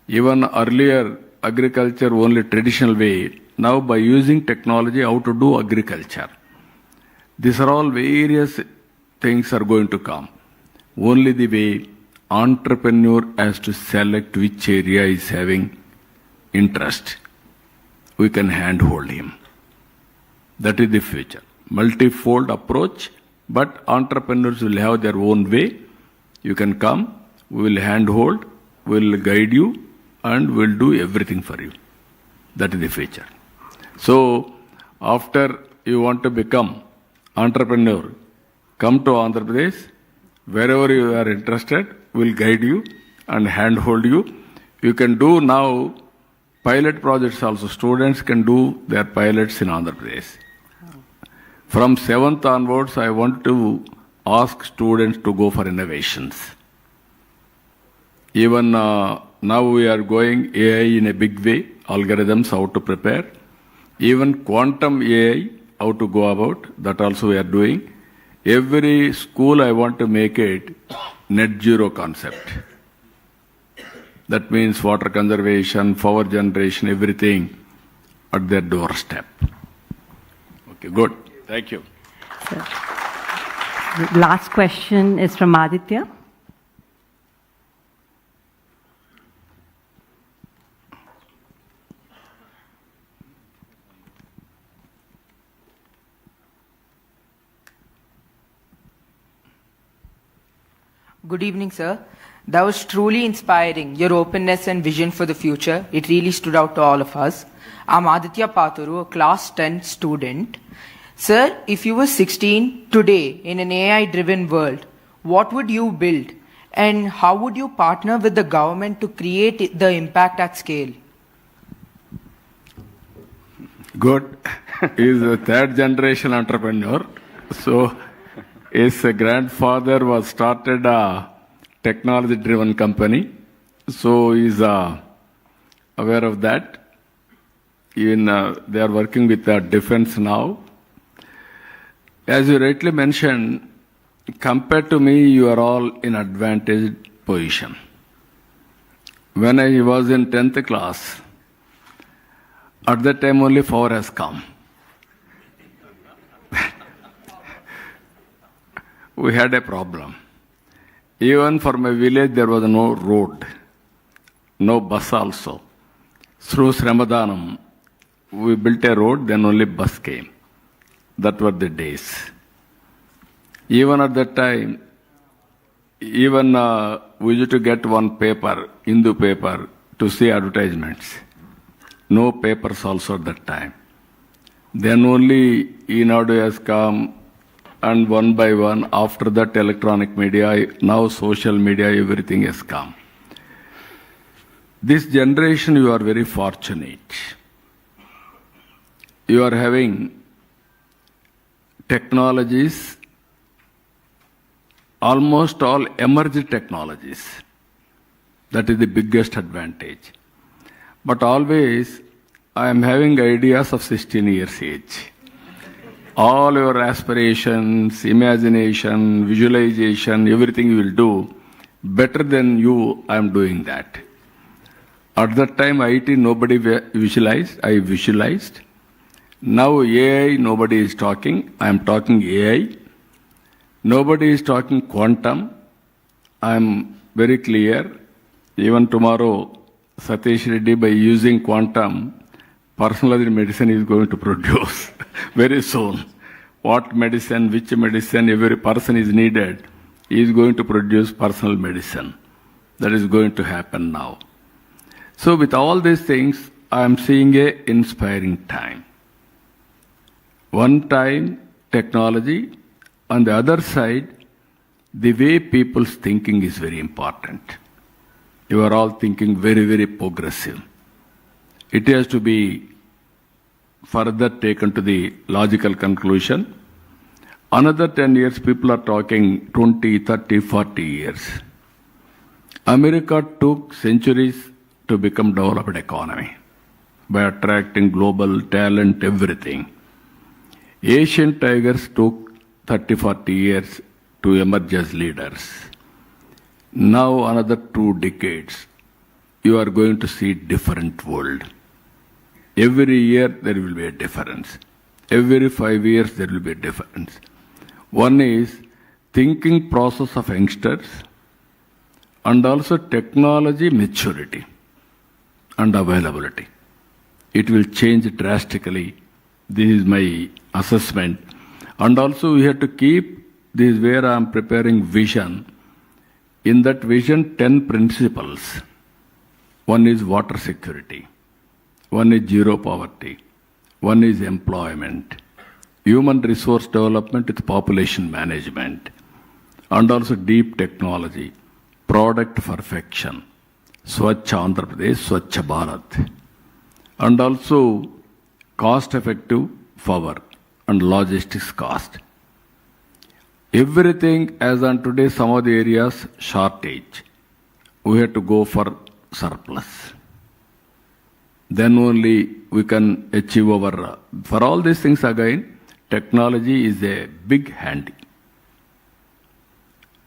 F: Even earlier, agriculture only traditional way. Now by using technology, how to do agriculture. These are all various things are going to come. Only the way entrepreneur has to select which area is having interest. We can handhold him. That is the future. Multifold approach, but entrepreneurs will have their own way. You can come, we will handhold, we will guide you, and we will do everything for you. That is the future. So, after you want to become entrepreneur, come to Andhra Pradesh. Wherever you are interested, we will guide you and handhold you. You can do now pilot projects also. Students can do their pilots in Andhra Pradesh. From 7th onwards, I want to ask students to go for innovations. Even now we are going AI in a big way, algorithms, how to prepare. Even quantum AI, how to go about, that also we are doing. Every school I want to make it net zero concept. That means water conservation, power generation, everything at their doorstep. Okay, good. Thank you.
D: So, the last question is from Aditya.
L: Good evening, sir. That was truly inspiring, your openness and vision for the future. It really stood out to all of us. I'm Aditya Paturu, a class 10 student. Sir, if you were 16 today in an AI-driven world, what would you build? And how would you partner with the government to create the impact at scale?
F: Good. He is a third generation entrepreneur. So his grandfather was started a technology-driven company. So he is aware of that. Even they are working with defense now. As you rightly mentioned, compared to me, you are all in advantaged position. When I was in 10th class, at that time only 4 has come. We had a problem. Even for my village, there was no road, no bus also. Through Sramadanam, we built a road, then only bus came. That were the days. Even at that time, even we used to get one paper, Hindu paper, to see advertisements. No papers also at that time. Then only Naidu has come, and one by one, after that electronic media, now social media, everything has come. This generation, you are very fortunate. You are having technologies, almost all emerging technologies. That is the biggest advantage. But always, I am having ideas of 16 years age. All your aspirations, imagination, visualization, everything you will do, better than you, I am doing that. At that time, IT, nobody visualized, I visualized. Now AI, nobody is talking. I am talking AI. Nobody is talking quantum. I am very clear. Even tomorrow, Satish Reddy, by using quantum, personalized medicine is going to produce very soon. What medicine, which medicine, every person is needed, he is going to produce personal medicine. That is going to happen now. So with all these things, I am seeing an inspiring time. One time, technology. On the other side, the way people's thinking is very important. You are all thinking very, very progressive. It has to be further taken to the logical conclusion. Another 10 years, people are talking 20, 30, 40 years. America took centuries to become developed economy by attracting global talent, everything. Asian tigers took 30, 40 years to emerge as leaders. Now another 2 decades, you are going to see different world. Every year there will be a difference. Every 5 years there will be a difference. One is thinking process of youngsters and also technology maturity and availability. It will change drastically. This is my assessment. And also we have to keep, this is where I am preparing vision. In that vision, 10 principles. One is water security. One is zero poverty. One is employment. Human resource development with population management. And also deep technology. Product perfection. Swachh Andhra Pradesh, Swachh Bharat. And also cost-effective power and logistics cost. Everything as on today, some of the areas shortage. We have to go for surplus. Then only we can achieve our, for all these things again, technology is a big handy.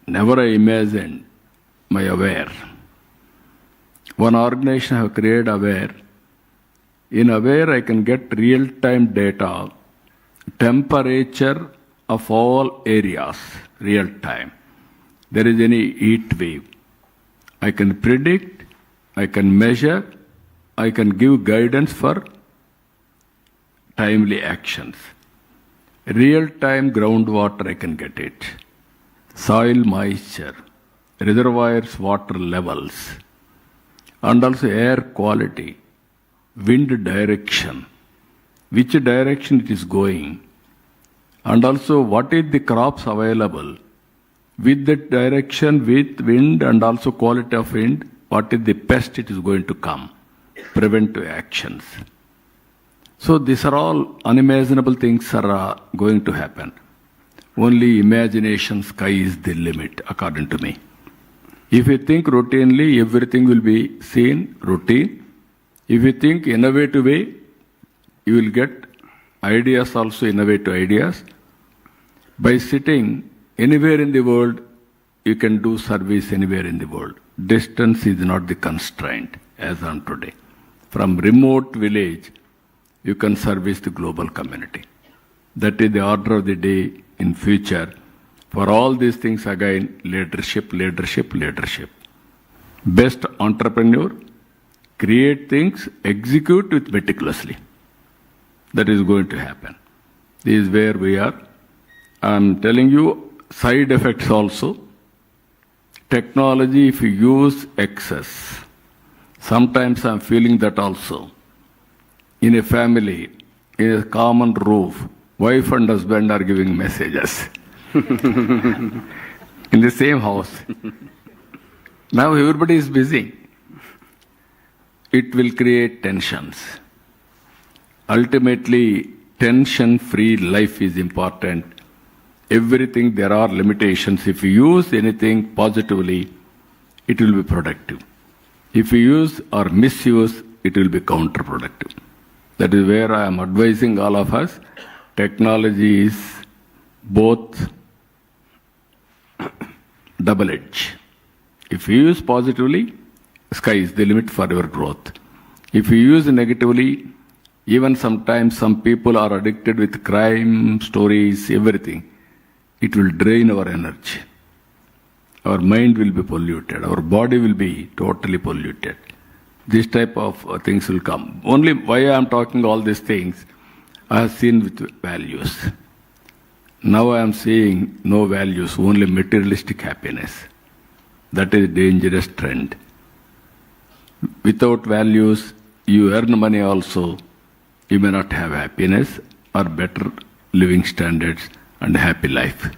F: Never I imagined my Aware. One organization have created Aware. In Aware I can get real-time data, temperature of all areas, real-time. There is any heat wave. I can predict, I can measure, I can give guidance for timely actions. Real-time groundwater I can get it. Soil moisture, reservoirs water levels, and also air quality, wind direction, which direction it is going, and also what is the crops available, with that direction, with wind and also quality of wind, what is the pest it is going to come, preventive actions. So these are all unimaginable things are going to happen. Only imagination, sky is the limit, according to me. If you think routinely, everything will be seen routine. If you think innovative way, you will get ideas also, innovative ideas. By sitting anywhere in the world, you can do service anywhere in the world. Distance is not the constraint as on today. From remote village, you can service the global community. That is the order of the day in future. For all these things again, leadership, leadership, leadership. Best entrepreneur, create things, execute with meticulously. That is going to happen. This is where we are. I am telling you side effects also. Technology, if you use excess, sometimes I am feeling that also. In a family, in a common roof, wife and husband are giving messages. In the same house. Now everybody is busy. It will create tensions. Ultimately, tension-free life is important. Everything, there are limitations. If you use anything positively, it will be productive. If you use or misuse, it will be counterproductive. That is where I am advising all of us. Technology is both double-edged. If you use positively, sky is the limit for your growth. If you use negatively, even sometimes some people are addicted with crime, stories, everything. It will drain our energy. Our mind will be polluted. Our body will be totally polluted. This type of things will come. Only why I am talking all these things, I have seen with values. Now I am seeing no values, only materialistic happiness. That is a dangerous trend. Without values, you earn money also, you may not have happiness or better living standards and happy life.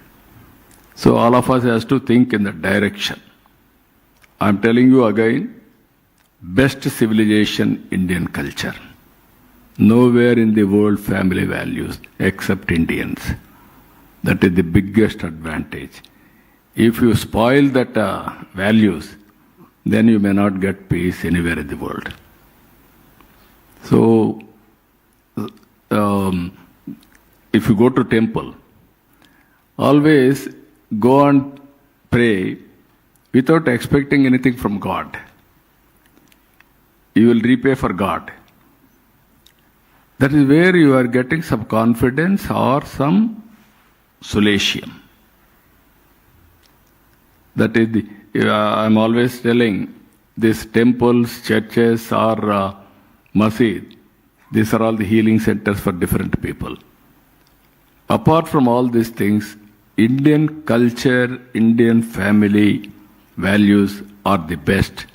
F: So all of us has to think in that direction. I am telling you again, best civilization, Indian culture. Nowhere in the world family values except Indians. That is the biggest advantage. If you spoil that values, then you may not get peace anywhere in the world. So, if you go to temple, always go and pray without expecting anything from God. You will repay for God. That is where you are getting some confidence or some solatium. That is I'm always telling, these temples, churches or masjid, these are all the healing centers for different people. Apart from all these things, Indian culture, Indian family values are the best.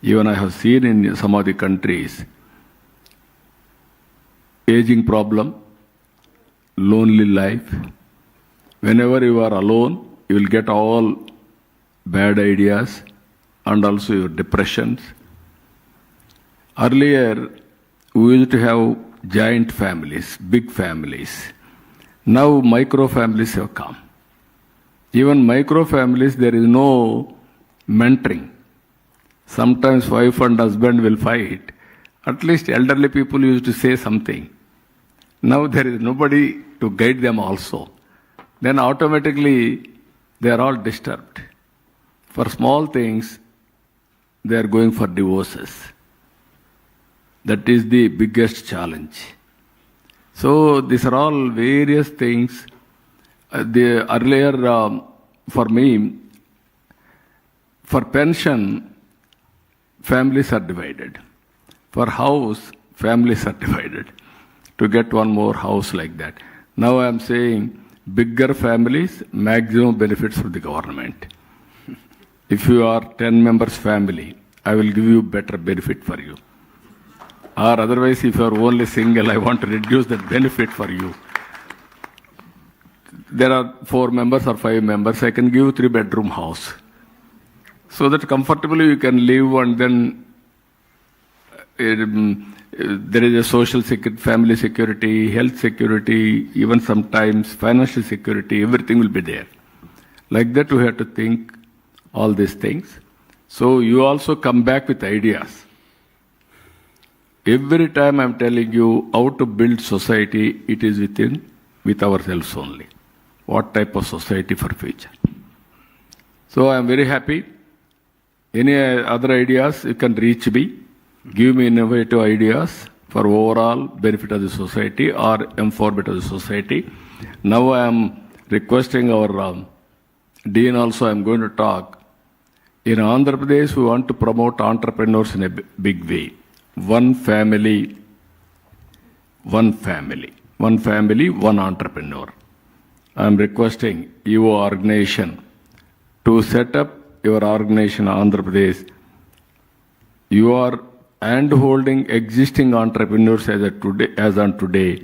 F: Even I have seen in some of the countries, aging problem, lonely life. Whenever you are alone, you will get all bad ideas and also your depressions. Earlier, we used to have giant families, big families. Now micro families have come. Even micro families, there is no mentoring. Sometimes wife and husband will fight. At least elderly people used to say something. Now there is nobody to guide them also. Then automatically they are all disturbed. For small things, they are going for divorces. That is the biggest challenge. So these are all various things. Earlier, for me, for pension, families are divided. For house, families are divided. To get one more house like that. Now I am saying bigger families, maximum benefits from the government. If you are 10 members family, I will give you better benefit for you. Or otherwise, if you are only single, I want to reduce that benefit for you. There are 4 members or 5 members, I can give you 3-bedroom house. So that comfortably you can live, and then there is a social security, family security, health security, even sometimes financial security, everything will be there. Like that we have to think all these things. So you also come back with ideas. Every time I'm telling you how to build society, it is with ourselves only. What type of society for future? So I'm very happy. Any other ideas, you can reach me. Give me innovative ideas for overall benefit of the society or empowerment of the society. Now I am requesting our Dean also, I am going to talk. In Andhra Pradesh, we want to promote entrepreneurs in a big way. One family, one entrepreneur. I am requesting your organization to set up your organization Andhra Pradesh. You are hand-holding existing entrepreneurs as on today.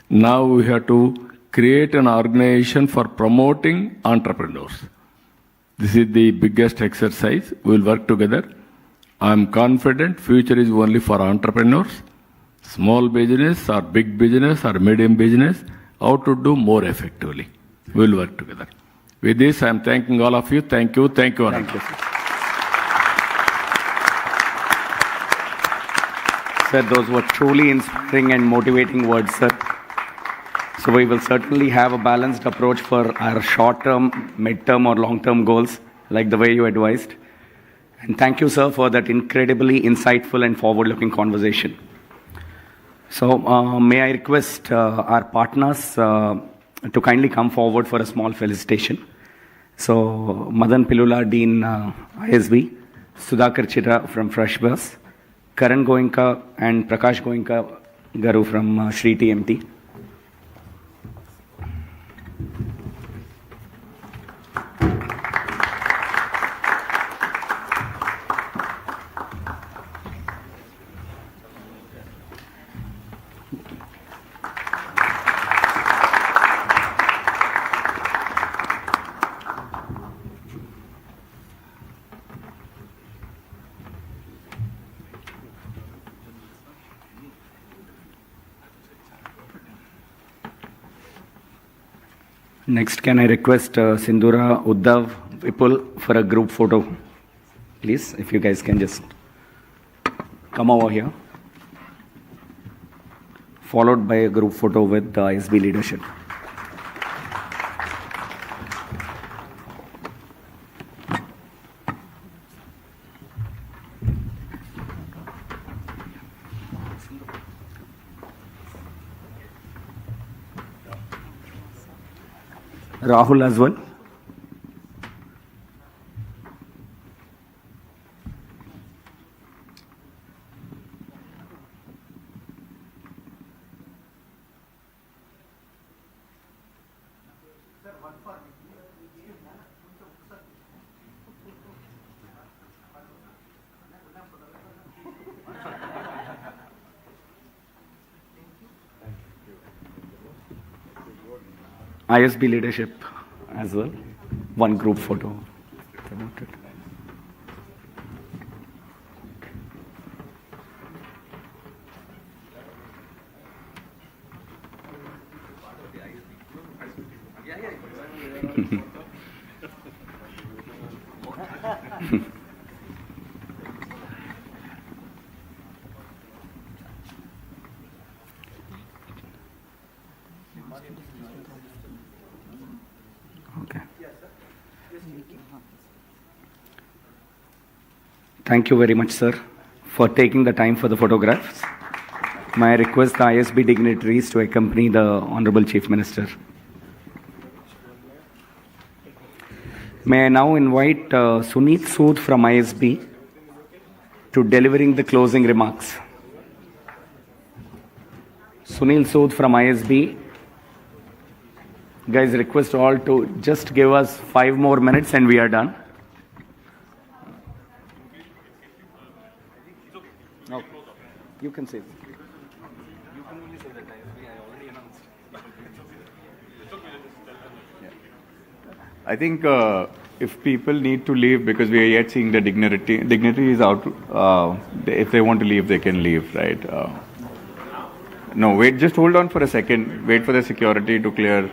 F: Now we have to create an organization for promoting entrepreneurs. This is the biggest exercise. We will work together. I am confident future is only for entrepreneurs, small business or big business or medium business, how to do more effectively. We will work together. With this, I am thanking all of you. Thank you. Thank you.
A: Thank you, sir. Sir, those were truly inspiring and motivating words, sir. So we will certainly have a balanced approach for our short-term, mid-term or long-term goals, like the way you advised. And thank you, sir, for that incredibly insightful and forward-looking conversation. So may I request our partners to kindly come forward for a small felicitation. So Madan Pilula, Dean ISB, Sudhakar Chitra from Fresh Bus, Karan Goenka and Prakash Goenka Garu from Shri TMT. Next, can I request Sindhura, Uddhav, Vipul for a group photo? Please, if you guys can just come over here. Followed by a group photo with the ISB leadership. Rahul as well. ISB leadership as well. One group photo. Promoted. Okay. Thank you very much, sir, for taking the time for the photographs. May I request the ISB dignitaries to accompany the Honorable Chief Minister. May I now invite Sunit Sood from ISB to delivering the closing remarks. Sunil Sood from ISB. Guys, request all to just give us 5 more minutes and we are done. No, you can say. You can only say that I already announced.
M: I think if people need to leave because we are yet seeing the dignity is out. If they want to leave, they can leave, right? No, wait, just hold on for a second. Wait for the security to clear.